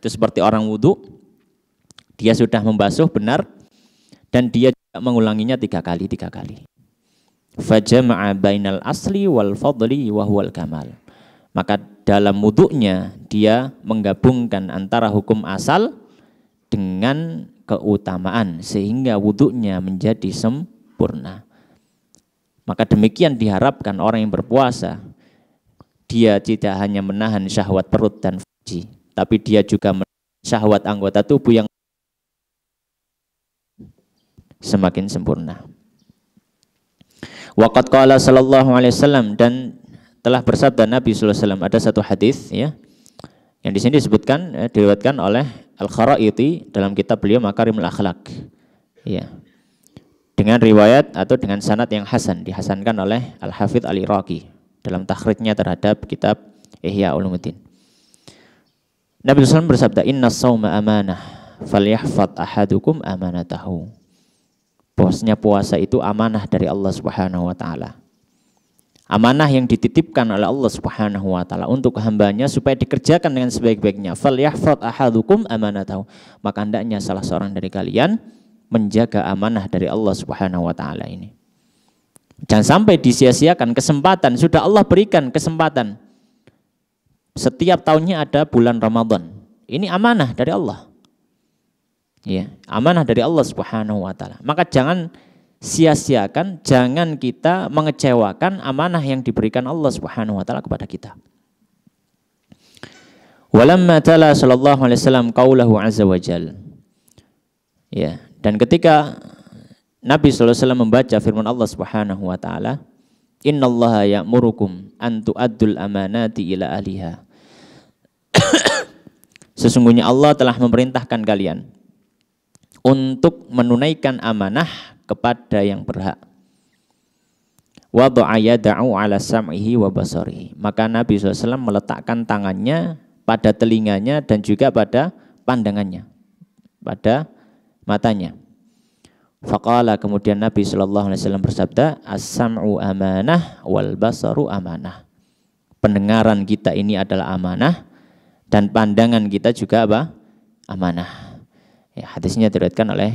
Itu seperti orang wudu, dia sudah membasuh benar, dan dia juga mengulanginya 3 kali 3 kali. Fajama'a bainal asli wal fadli wa huwal kamal. Maka dalam wudunya dia menggabungkan antara hukum asal dengan keutamaan sehingga wudunya menjadi sempurna. Maka demikian diharapkan orang yang berpuasa, dia tidak hanya menahan syahwat perut dan farji, tapi dia juga menahan syahwat anggota tubuh yang semakin sempurna. Waqad qala sallallahu alaihi wasallam, dan telah bersabda Nabi sallallahu alaihi wasallam, ada satu hadis ya yang di sini disebutkan diriwayatkan oleh Al-Kharaiti dalam kitab beliau Makarimul Akhlaq. Ya. Dengan riwayat atau dengan sanad yang hasan, dihasankan oleh Al-Hafidz Al-Iraqi dalam takhrijnya terhadap kitab Ihya Ulumuddin. Nabi sallallahu alaihi wasallam bersabda, "Innas shauma amanah, falyahfadz ahadukum amanatahu." Bahwasanya puasa itu amanah dari Allah Subhanahu wa taala. Amanah yang dititipkan oleh Allah Subhanahu wa taala untuk hambanya supaya dikerjakan dengan sebaik-baiknya. Falyahfadz ahadukum amanatahu. Maka hendaknya salah seorang dari kalian menjaga amanah dari Allah Subhanahu wa taala ini. Jangan sampai disia-siakan kesempatan, sudah Allah berikan kesempatan. Setiap tahunnya ada bulan Ramadan. Ini amanah dari Allah. Ya, amanah dari Allah Subhanahu wa taala. Maka jangan sia-siakan, jangan kita mengecewakan amanah yang diberikan Allah Subhanahu wa taala kepada kita. Walamma tala sallallahu alaihi wasallam qaulahu azza wajal. Ya, dan ketika Nabi sallallahu alaihi wasallam membaca firman Allah Subhanahu wa taala, innallaha ya'murukum an tu'addul amanati ila ahliha. Sesungguhnya Allah telah memerintahkan kalian untuk menunaikan amanah kepada yang berhak. Wa da'ayada'u ala sam'ihi wa basarihi. Maka Nabi SAW meletakkan tangannya pada telinganya dan juga pada pandangannya, pada matanya. Faqala, kemudian Nabi SAW bersabda, as-sam'u amanah wal basaru amanah. Pendengaran kita ini adalah amanah dan pandangan kita juga apa? Amanah. Ya, hadisnya diriwayatkan oleh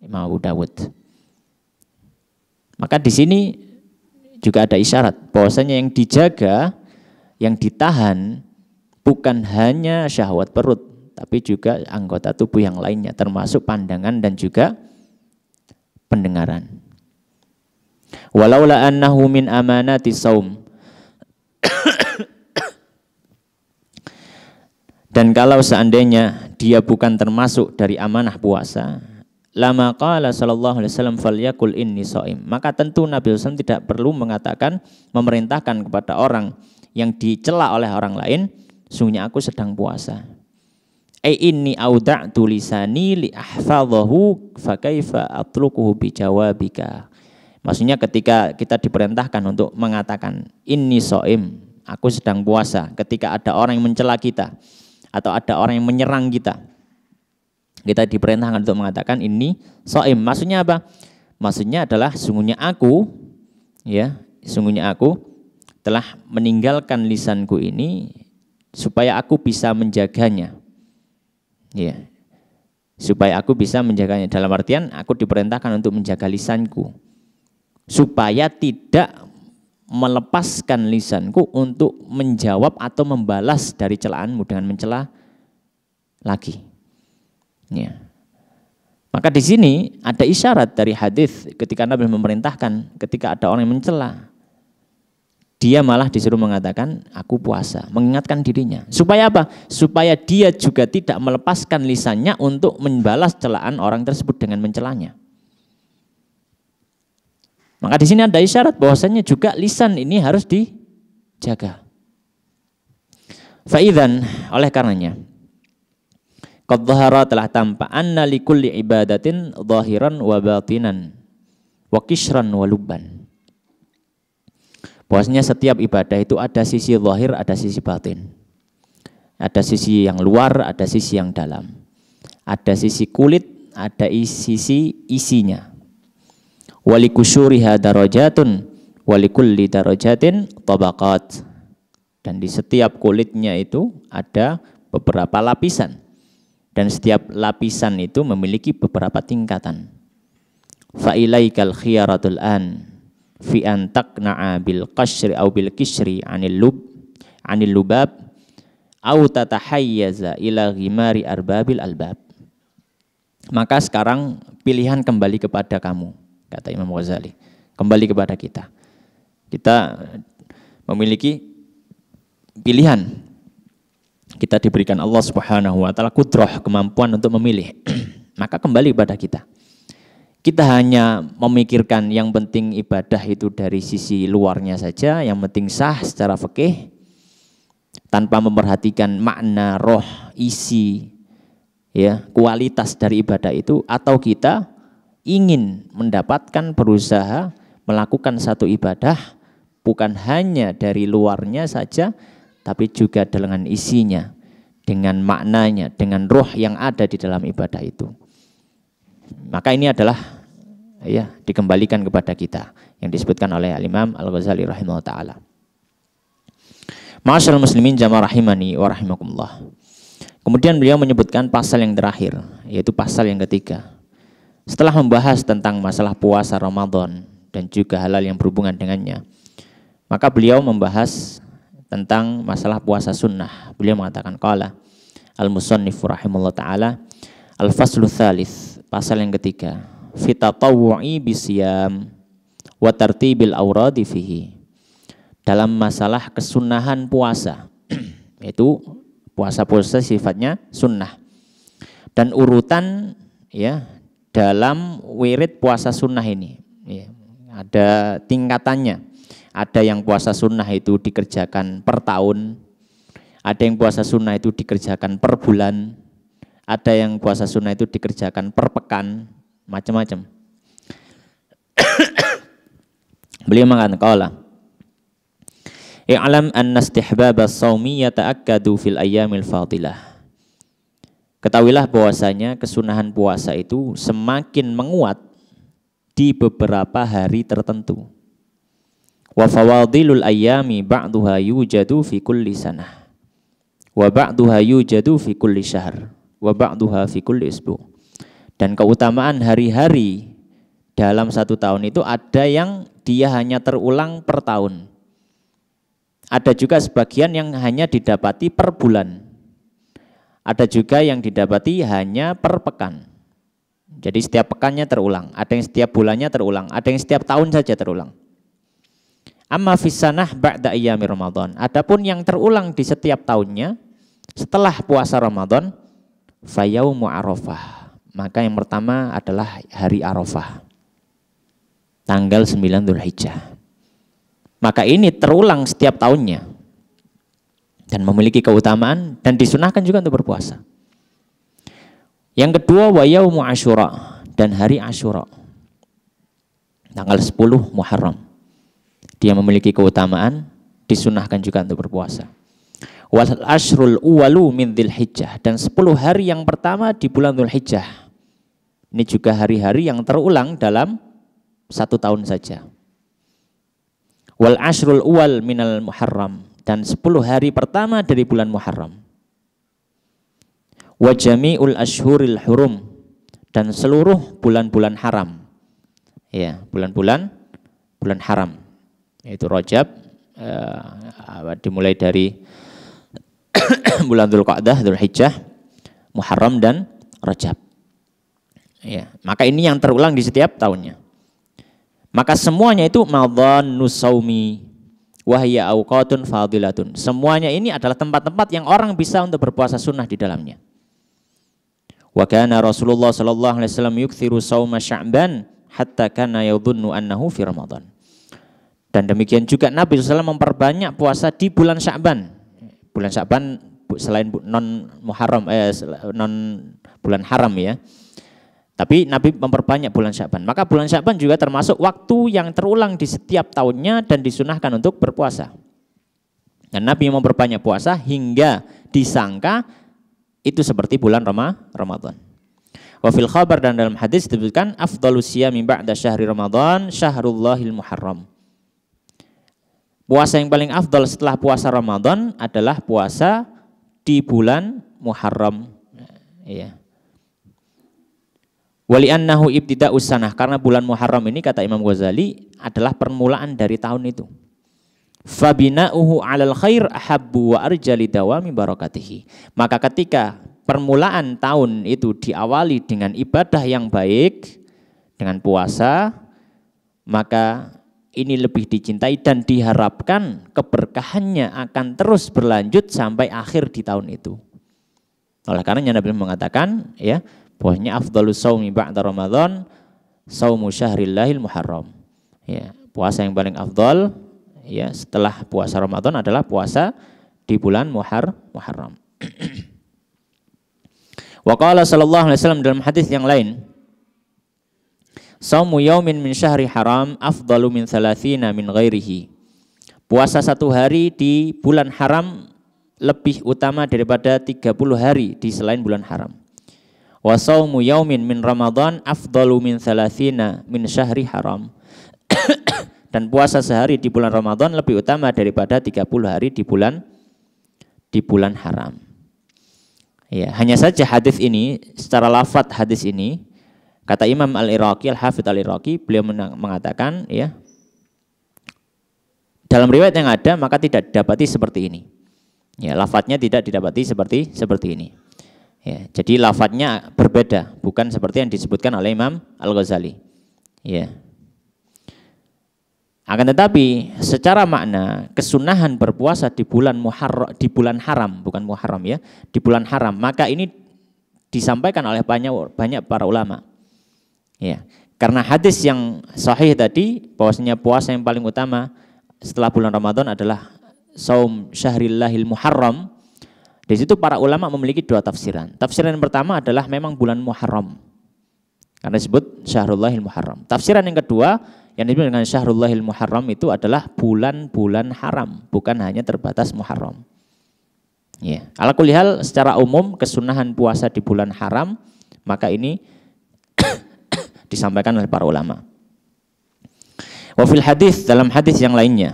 Imam Abu Dawud. Maka di sini juga ada isyarat bahwasanya yang dijaga, yang ditahan bukan hanya syahwat perut, tapi juga anggota tubuh yang lainnya, termasuk pandangan dan juga pendengaran. Walaula annahu min amanati saum. Dan kalau seandainya dia bukan termasuk dari amanah puasa, lama qala sallallahu alaihi wasallam falyakul inni shaim. Maka tentu Nabi SAW tidak perlu mengatakan, memerintahkan kepada orang yang dicela oleh orang lain, sungguhnya aku sedang puasa. Inni auda'tu lisani li ahfadhahu fa kaifa atluquhu bi jawabika. Maksudnya ketika kita diperintahkan untuk mengatakan inni shaim, aku sedang puasa, ketika ada orang yang mencela kita atau ada orang yang menyerang kita, kita diperintahkan untuk mengatakan ini shaim. Maksudnya apa? Maksudnya adalah sungguhnya aku telah meninggalkan lisanku ini supaya aku bisa menjaganya. Ya. Supaya aku bisa menjaganya, dalam artian aku diperintahkan untuk menjaga lisanku supaya tidak melepaskan lisanku untuk menjawab atau membalas dari celaanmu dengan mencela lagi. Ya. Maka di sini ada isyarat dari hadis ketika Nabi memerintahkan ketika ada orang yang mencela, dia malah disuruh mengatakan aku puasa, mengingatkan dirinya. Supaya apa? Supaya dia juga tidak melepaskan lisannya untuk membalas celaan orang tersebut dengan mencelanya. Maka di sini ada isyarat bahwasanya juga lisan ini harus dijaga. Faidzan, oleh karenanya, qad dhahara, telah tampak, anna likulli ibadatin zahiran wa batinan wa kishran wa lubban. Bahwasanya setiap ibadah itu ada sisi zahir, ada sisi batin. Ada sisi yang luar, ada sisi yang dalam. Ada sisi kulit, ada sisi isinya. Walikusyuriha darajatun walikulli darajatin tabaqat. Dan di setiap kulitnya itu ada beberapa lapisan. Dan setiap lapisan itu memiliki beberapa tingkatan. Fa ilaikal khiyaratul an fi an taqna'a bil qashri aw bil kishri anil lubab aw tatahayyaza ila ghimari arbabil albab. Maka sekarang pilihan kembali kepada kamu, kata Imam Ghazali. Kembali kepada kita. Kita memiliki pilihan. Kita diberikan Allah Subhanahu wa taala qudrah, kemampuan untuk memilih. Maka kembali kepada kita. Kita hanya memikirkan yang penting ibadah itu dari sisi luarnya saja, yang penting sah secara fikih, tanpa memperhatikan makna, roh, isi, ya, kualitas dari ibadah itu, atau kita ingin mendapatkan, berusaha melakukan satu ibadah bukan hanya dari luarnya saja, tapi juga dengan isinya, dengan maknanya, dengan roh yang ada di dalam ibadah itu. Maka ini adalah dikembalikan kepada kita yang disebutkan oleh Al-Imam Al-Ghazali rahimahullah ta'ala. Ma'asyiral muslimin jamaah rahimani wa rahimakumullah. Kemudian beliau menyebutkan pasal yang terakhir, yaitu pasal yang ketiga. Setelah membahas tentang masalah puasa Ramadan dan juga halal yang berhubungan dengannya, maka beliau membahas tentang masalah puasa sunnah. Beliau mengatakan qala al-musannif rahimahullah ta'ala al-faslu tsalits, pasal yang ketiga, fitatawwu'i bisyam wa tartibil awradi fihi. Dalam masalah kesunahan puasa. Itu puasa-puasa sifatnya sunnah. Dan urutan ya dalam wirid puasa sunnah ini ya, ada tingkatannya. Ada yang puasa sunnah itu dikerjakan per tahun, ada yang puasa sunnah itu dikerjakan per bulan, ada yang puasa sunnah itu dikerjakan per pekan, macam-macam. Beliau mengatakan qala i'lam anna istihbab as-shaumi yata'akkadu fil ayyamil fadilah. Ketahuilah bahwasanya kesunahan puasa itu semakin menguat di beberapa hari tertentu. Wa fawadilul ayyami ba'duha yujadu fi kulli sanah. Wa ba'duha yujadu fi kulli syahr. Wa ba'duha fi kulli isbu'. Dan keutamaan hari-hari dalam satu tahun itu ada yang dia hanya terulang per tahun. Ada juga sebagian yang hanya didapati per bulan. Ada juga yang didapati hanya per pekan. Jadi setiap pekannya terulang, ada yang setiap bulannya terulang, ada yang setiap tahun saja terulang. Amma fis sanah ba'da ayyami Ramadan. Adapun yang terulang di setiap tahunnya setelah puasa Ramadan, fayaumu Arafah. Maka yang pertama adalah hari Arafah. Tanggal 9 Dzulhijjah. Maka ini terulang setiap tahunnya. Dan memiliki keutamaan dan disunahkan juga untuk berpuasa. Yang kedua wa yaumu Asyura, dan hari Asyura. Tanggal 10 Muharram. Dia memiliki keutamaan, disunahkan juga untuk berpuasa. Wal ashrul uwalu min Dzulhijjah, dan 10 hari yang pertama di bulan Dzulhijjah. Ini juga hari-hari yang terulang dalam satu tahun saja. Wal ashrul uwal minal Muharram, dan 10 hari pertama dari bulan Muharram. Wa jami'ul ashhuril hurum, dan seluruh bulan-bulan haram. Ya, bulan-bulan haram. Yaitu Rajab, dimulai dari bulan Dzulqa'dah, Dzulhijjah, Muharram dan Rajab. Ya, maka ini yang terulang di setiap tahunnya. Maka semuanya itu madhannus shaumi wahya awqatun fadilatun. Semuanya ini adalah tempat-tempat yang orang bisa untuk berpuasa sunnah di dalamnya. Wa kana Rasulullah sallallahu alaihi wasallam yukthiru shauma Sya'ban hatta kana yadhunnu annahu fi Ramadan. Dan demikian juga Nabi SAW memperbanyak puasa di bulan Sya'ban. Bulan Sya'ban selain non Muharram, non bulan haram ya. Tapi Nabi memperbanyak bulan Sya'ban. Maka bulan Sya'ban juga termasuk waktu yang terulang di setiap tahunnya dan disunahkan untuk berpuasa. Dan Nabi memperbanyak puasa hingga disangka itu seperti bulan Ramadan. Wa fil khabar, dan dalam hadis disebutkan afdhalus siyami ba'da syahri Ramadan syahrullahil muharram. Puasa yang paling afdal setelah puasa Ramadan adalah puasa di bulan Muharram. Ya. Wali'annahu ibtida'us sanah, karena bulan Muharram ini kata Imam Ghazali adalah permulaan dari tahun itu. Fabina'uhu 'alal khair ahabbu wa arjali dawami barakatihi. Maka ketika permulaan tahun itu diawali dengan ibadah yang baik, dengan puasa, maka ini lebih dicintai dan diharapkan keberkahannya akan terus berlanjut sampai akhir di tahun itu. Oleh karena Nabi mengatakan ya, bahwasanya afdhalus shaumi ba'da Ramadan shaumu syahrillahil muharram. Ya, puasa yang paling afdal ya setelah puasa Ramadan adalah puasa di bulan Muharram. Wa qala sallallahu alaihi wasallam dalam hadis yang lain, shaumu yaumin min syahri haram afdalu min 30 min ghairihi. Puasa satu hari di bulan haram lebih utama daripada 30 hari di selain bulan haram. Wa shaumu yaumin min Ramadan afdalu min 30 min syahri haram. Dan puasa sehari di bulan Ramadan lebih utama daripada 30 hari di bulan haram. Ya, hanya saja hadis ini secara lafadz hadis ini kata Imam Al-Iraqi, Al-Hafidz Al-Iraqi, beliau mengatakan ya, dalam riwayat yang ada maka tidak didapati seperti ini. Ya, lafadznya tidak didapati seperti ini. Ya, jadi lafadznya berbeda, bukan seperti yang disebutkan oleh Imam Al-Ghazali. Ya. Akan tetapi secara makna kesunahan berpuasa di bulan haram, bukan Muharram ya, di bulan haram, maka ini disampaikan oleh banyak para ulama. Ya. Karena hadis yang sahih tadi bahwasanya puasa yang paling utama setelah bulan Ramadan adalah saum syahrillahil muharram. Di situ para ulama memiliki dua tafsiran. Tafsiran yang pertama adalah memang bulan Muharram, karena disebut Syahrullahil Muharram. Tafsiran yang kedua yang disebut dengan Syahrullahil Muharram itu adalah bulan-bulan haram, bukan hanya terbatas Muharram. Ya, ala kulli hal secara umum kesunahan puasa di bulan haram, maka ini disampaikan oleh para ulama. Wa fil hadis, dalam hadis yang lainnya,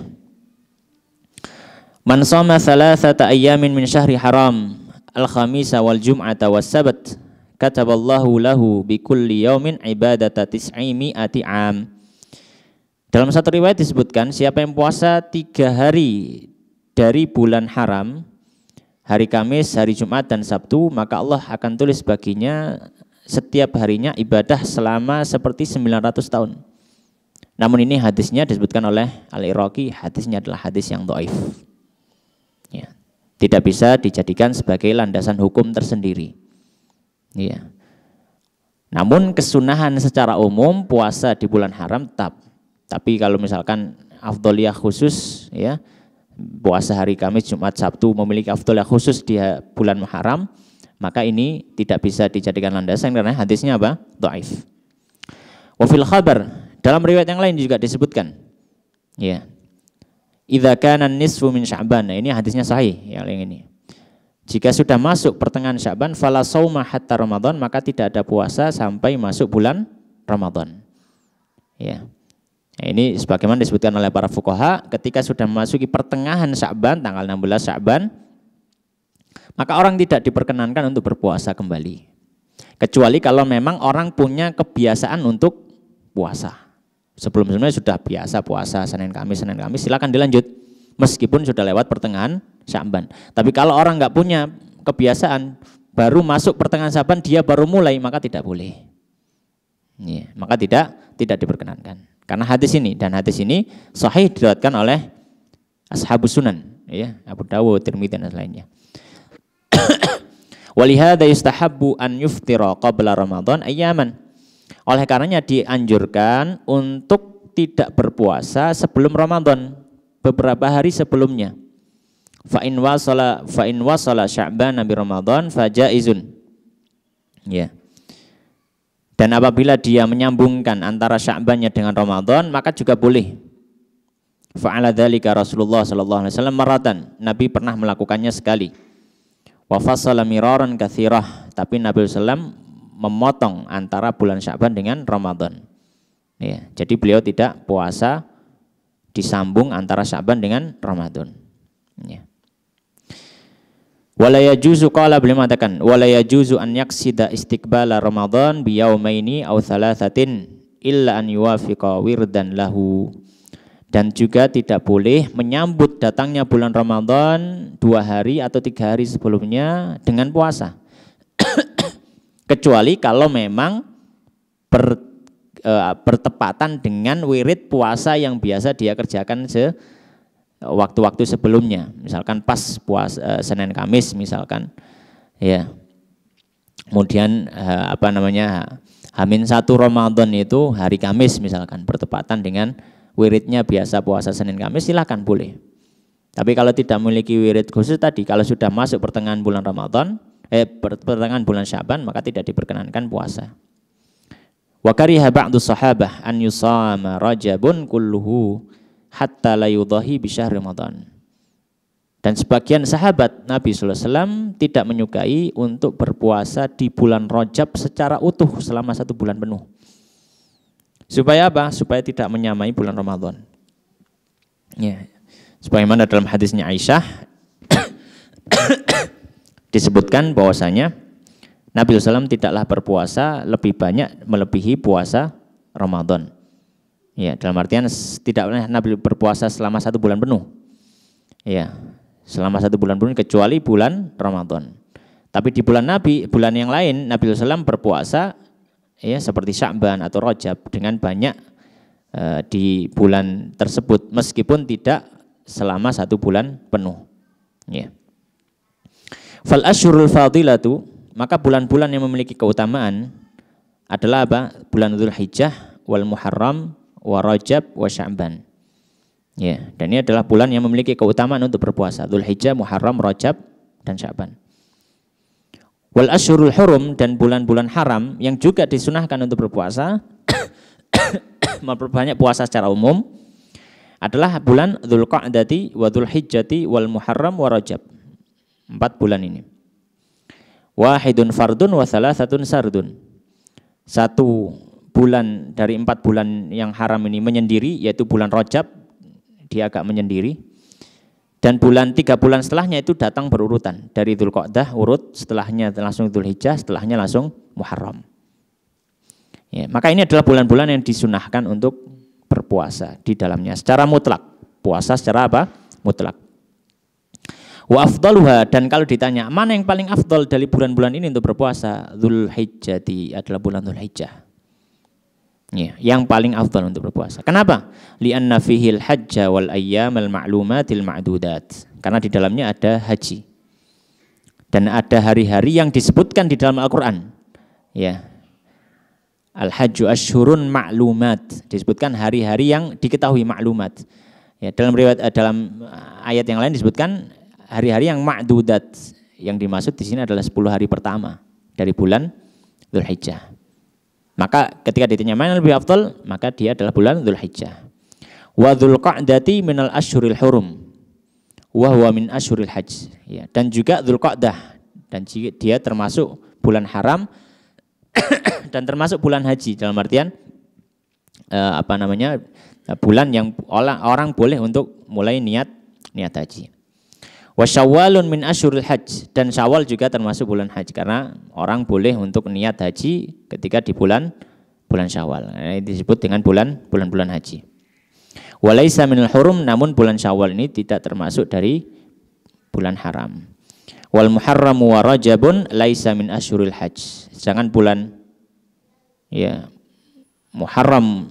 man shoma thalathata ayyamin min syahri haram al-khamisa wal jum'ata was sabat kataballahu lahu bi kulli yaumin ibadata tis'imi'ati am. Dalam satu riwayat disebutkan siapa yang puasa 3 hari dari bulan haram, hari Kamis, hari Jumat dan Sabtu, maka Allah akan tulis baginya setiap harinya ibadah selama seperti 900 tahun. Namun ini hadisnya disebutkan oleh Al-Iraqi, hadisnya adalah hadis yang dhaif. Ya, tidak bisa dijadikan sebagai landasan hukum tersendiri. Ya. Namun kesunahan secara umum puasa di bulan haram tetap. Tapi kalau misalkan afdholiyah khusus, ya, puasa hari Kamis, Jumat, Sabtu memiliki afdholiyah khusus di bulan Muharram, maka ini tidak bisa dijadikan landasan karena hadisnya apa? Dhaif. Wa fil khabar, dalam riwayat yang lain juga disebutkan, ya, idza kana nisfu min Sya'ban. Nah, ini hadisnya sahih yang ini. Jika sudah masuk pertengahan Sya'ban, fala shauma hatta Ramadan, maka tidak ada puasa sampai masuk bulan Ramadan. Ya. Nah, ini sebagaimana disebutkan oleh para fuqaha, ketika sudah memasuki pertengahan Sya'ban, tanggal 16 Sya'ban, maka orang tidak diperkenankan untuk berpuasa kembali. Kecuali kalau memang orang punya kebiasaan untuk puasa. Sebelum-sebelumnya sudah biasa puasa Senin Kamis, silakan dilanjut meskipun sudah lewat pertengahan Sya'ban. Tapi kalau orang nggak punya kebiasaan, baru masuk pertengahan Sya'ban dia baru mulai, maka tidak boleh. Ya, maka tidak diperkenankan. Karena hadis ini sahih diriwayatkan oleh Ashabus Sunan, ya, Abu Dawud, Tirmidzi dan lainnya. Walihada yustahabbu an yuftira qabla Ramadan ayyaman. Oleh karenanya dianjurkan untuk tidak berpuasa sebelum Ramadan, beberapa hari sebelumnya. Fa in wasala Sya'ban bi Ramadan fajaizun. Ya. Dan apabila dia menyambungkan antara Sya'bannya dengan Ramadan, maka juga boleh. Fa'ala dzalika Rasulullah sallallahu alaihi wasallam maratan. Nabi pernah melakukannya sekali. Wa fassala miraran katsirah, tapi Nabi sallallahu memotong antara bulan Sya'ban dengan Ramadan. Ya, jadi beliau tidak puasa disambung antara Sya'ban dengan Ramadan. Ya. Wala yajuzu, qala beliau mengatakan, wala yajuzu an yaksida istiqbala Ramadan bi yaumaini aw thalathatin illa an yuwafiqa wirdan lahu. Dan juga tidak boleh menyambut datangnya bulan Ramadan 2 hari atau 3 hari sebelumnya dengan puasa. Kecuali kalau memang bertepatan dengan wirid puasa yang biasa dia kerjakan waktu-waktu sebelumnya. Misalkan pas puasa Senin Kamis misalkan, ya. Kemudian H-1 Ramadan itu hari Kamis misalkan, bertepatan dengan wiridnya biasa puasa Senin Kamis, silakan boleh. Tapi kalau tidak memiliki wirid khusus tadi, kalau sudah masuk pertengahan bulan Ramadan, pertengahan bulan Sya'ban, maka tidak diperkenankan puasa. Wa kariha ba'du sahabah an yusama Rajabun kulluhu hatta la yudahi bi syahr Ramadan. Dan sebagian sahabat Nabi sallallahu alaihi wasallam tidak menyukai untuk berpuasa di bulan Rajab secara utuh selama 1 bulan penuh. Supaya apa? Supaya tidak menyamai bulan Ramadan. Ya. Sebagaimana dalam hadisnya Aisyah disebutkan bahwasanya Nabi SAW tidaklah berpuasa lebih banyak melebihi puasa Ramadan. Ya, dalam artian tidaklah Nabi berpuasa selama 1 bulan penuh. Ya, selama 1 bulan penuh kecuali bulan Ramadan. Tapi di bulan Nabi, bulan yang lain Nabi SAW berpuasa ya seperti Sya'ban atau Rajab dengan banyak di bulan tersebut meskipun tidak selama 1 bulan penuh. Ya. Fal asyhurul fadilatu, maka bulan-bulan yang memiliki keutamaan adalah apa? Bulan Dzulhijjah wal Muharram wa Rajab wa Sya'ban. Ya, dan ini adalah bulan yang memiliki keutamaan untuk berpuasa. Dzulhijjah, Muharram, Rajab dan Sya'ban. Wal asyhurul hurum, dan bulan-bulan haram yang juga disunahkan untuk berpuasa memperbanyak puasa secara umum adalah bulan Dzulqa'dati wa Dzulhijjati wal Muharram wa Rajab. 4 bulan ini. Wahidun fardun wa thalathatun sardun. 1 bulan dari 4 bulan yang haram ini menyendiri, yaitu bulan Rajab, dia agak menyendiri. Dan 3 bulan setelahnya itu datang berurutan. Dari Dzulqa'dah urut, setelahnya langsung Dzulhijjah, setelahnya langsung Muharram. Ya, maka ini adalah bulan-bulan yang disunahkan untuk berpuasa di dalamnya secara mutlak. Puasa secara apa? Mutlak. Wa afdaluha, dan kalau ditanya mana yang paling afdal dari bulan-bulan ini untuk berpuasa, Dzulhijjati, adalah bulan Dzulhijjah. Ya, yang paling afdal untuk berpuasa. Kenapa? Li'anna fihil hajja wal ayyamal ma'lumatil ma'dudat. Karena di dalamnya ada haji. Dan ada hari-hari yang disebutkan di dalam Al-Qur'an. Ya. Al-hajju asyhurun ma'lumat. Disebutkan hari-hari yang diketahui ma'lumat. Ya, dalam ayat yang lain disebutkan hari-hari yang ma'dudat. Yang dimaksud di sini adalah 10 hari pertama dari bulan Dzulhijjah. Maka ketika ditanya mana lebih afdal, maka dia adalah bulan Dzulhijjah. Wa Dzulqa'dati minal asyhuril hurum wa huwa min asyhuril hajj. Ya, dan juga Dzulqa'dah, dan dia termasuk bulan haram dan termasuk bulan haji, dalam artian bulan yang orang boleh untuk mulai niat haji. Wa Syawalun min asyhuril hajj, dan Syawal juga termasuk bulan haji karena orang boleh untuk niat haji ketika di bulan Syawal. Ini disebut dengan bulan-bulan haji. Wa laisa minal hurum, namun bulan Syawal ini tidak termasuk dari bulan haram. Wal Muharram wa Rajabun laisa min asyhuril hajj. Jangan bulan Muharram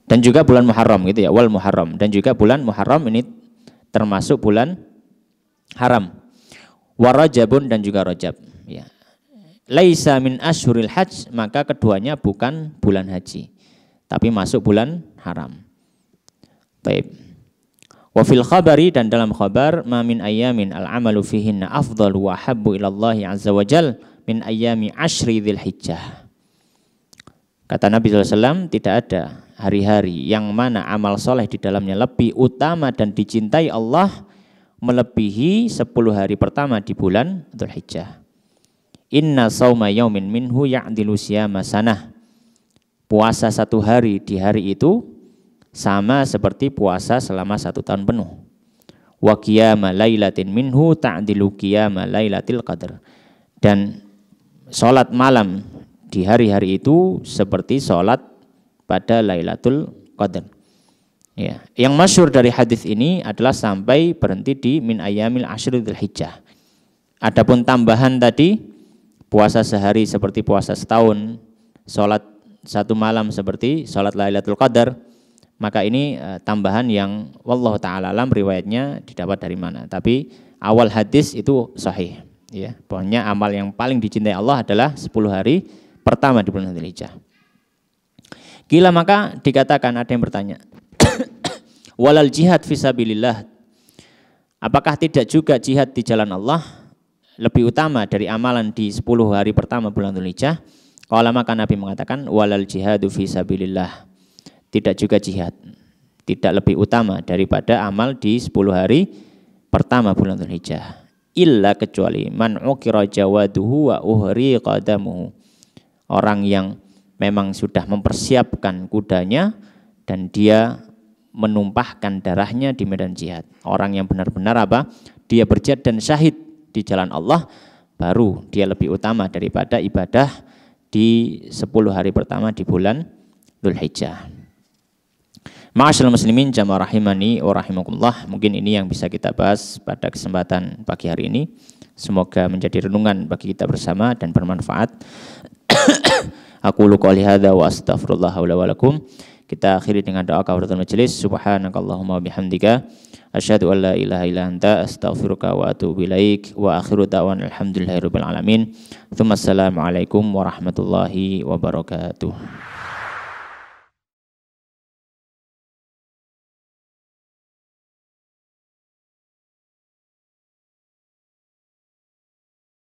dan juga bulan Muharram gitu ya, wal Muharram, dan juga bulan Muharram ini termasuk bulan haram. Wa Rajabun, dan juga Rajab. Ya. Laisa min asyhuril hajj, maka keduanya bukan bulan haji, tapi masuk bulan haram. Baik. Wa fil khabari, dan dalam khabar, ma min ayyamin al-amalu fihinna afdalu wa habbu ila Allah azza wa jal min ayyami asyri Dzulhijjah. Kata Nabi SAW, tidak ada hari-hari yang mana amal soleh di dalamnya lebih utama dan dicintai Allah melebihi 10 hari pertama di bulan Dzulhijjah. Inna sauma yaumin minhu ya'dilu siyama sanah. Puasa 1 hari di hari itu sama seperti puasa selama 1 tahun penuh. Wa qiyama lailatin minhu ta'dilu qiyama lailatil qadr. Dan salat malam di hari-hari itu seperti salat pada Lailatul Qadar. Ya, yang masyhur dari hadis ini adalah sampai berhenti di min ayyamil asyri Dzulhijjah. Adapun tambahan tadi, puasa sehari seperti puasa setahun, salat 1 malam seperti salat Lailatul Qadar, maka ini tambahan yang wallahu taala alam riwayatnya didapat dari mana. Tapi awal hadis itu sahih. Ya, pokoknya amal yang paling dicintai Allah adalah 10 hari pertama di bulan Dzulhijjah. Kila, maka dikatakan, ada yang bertanya, walal jihad fisabilillah, apakah tidak juga jihad di jalan Allah lebih utama dari amalan di 10 hari pertama bulan Dzulhijjah? Qala, maka Nabi mengatakan, walal jihadu fisabilillah, tidak juga jihad, tidak lebih utama daripada amal di 10 hari pertama bulan Dzulhijjah, illa, kecuali man ukira jawaduhu wa uhri qadamuhu, orang yang memang sudah mempersiapkan kudanya dan dia menumpahkan darahnya di medan jihad. Orang yang benar-benar dia berjihad dan syahid di jalan Allah, baru dia lebih utama daripada ibadah di 10 hari pertama di bulan Dzulhijjah. Ma'asyiral muslimin jamaah rahimani wa rahimakumullah, mungkin ini yang bisa kita bahas pada kesempatan pagi hari ini. Semoga menjadi renungan bagi kita bersama dan bermanfaat. Aku qouli hadza wa astaghfirullah wa lakum. Kita akhiri dengan doa kafaratul majelis. Subhanakallahumma bihamdika asyhadu an la ilaha illa anta astaghfiruka wa atubu ilaik. Wa akhiru da'wana alhamdulillahirabbil alamin. Assalamualaikum warahmatullahi wabarakatuh.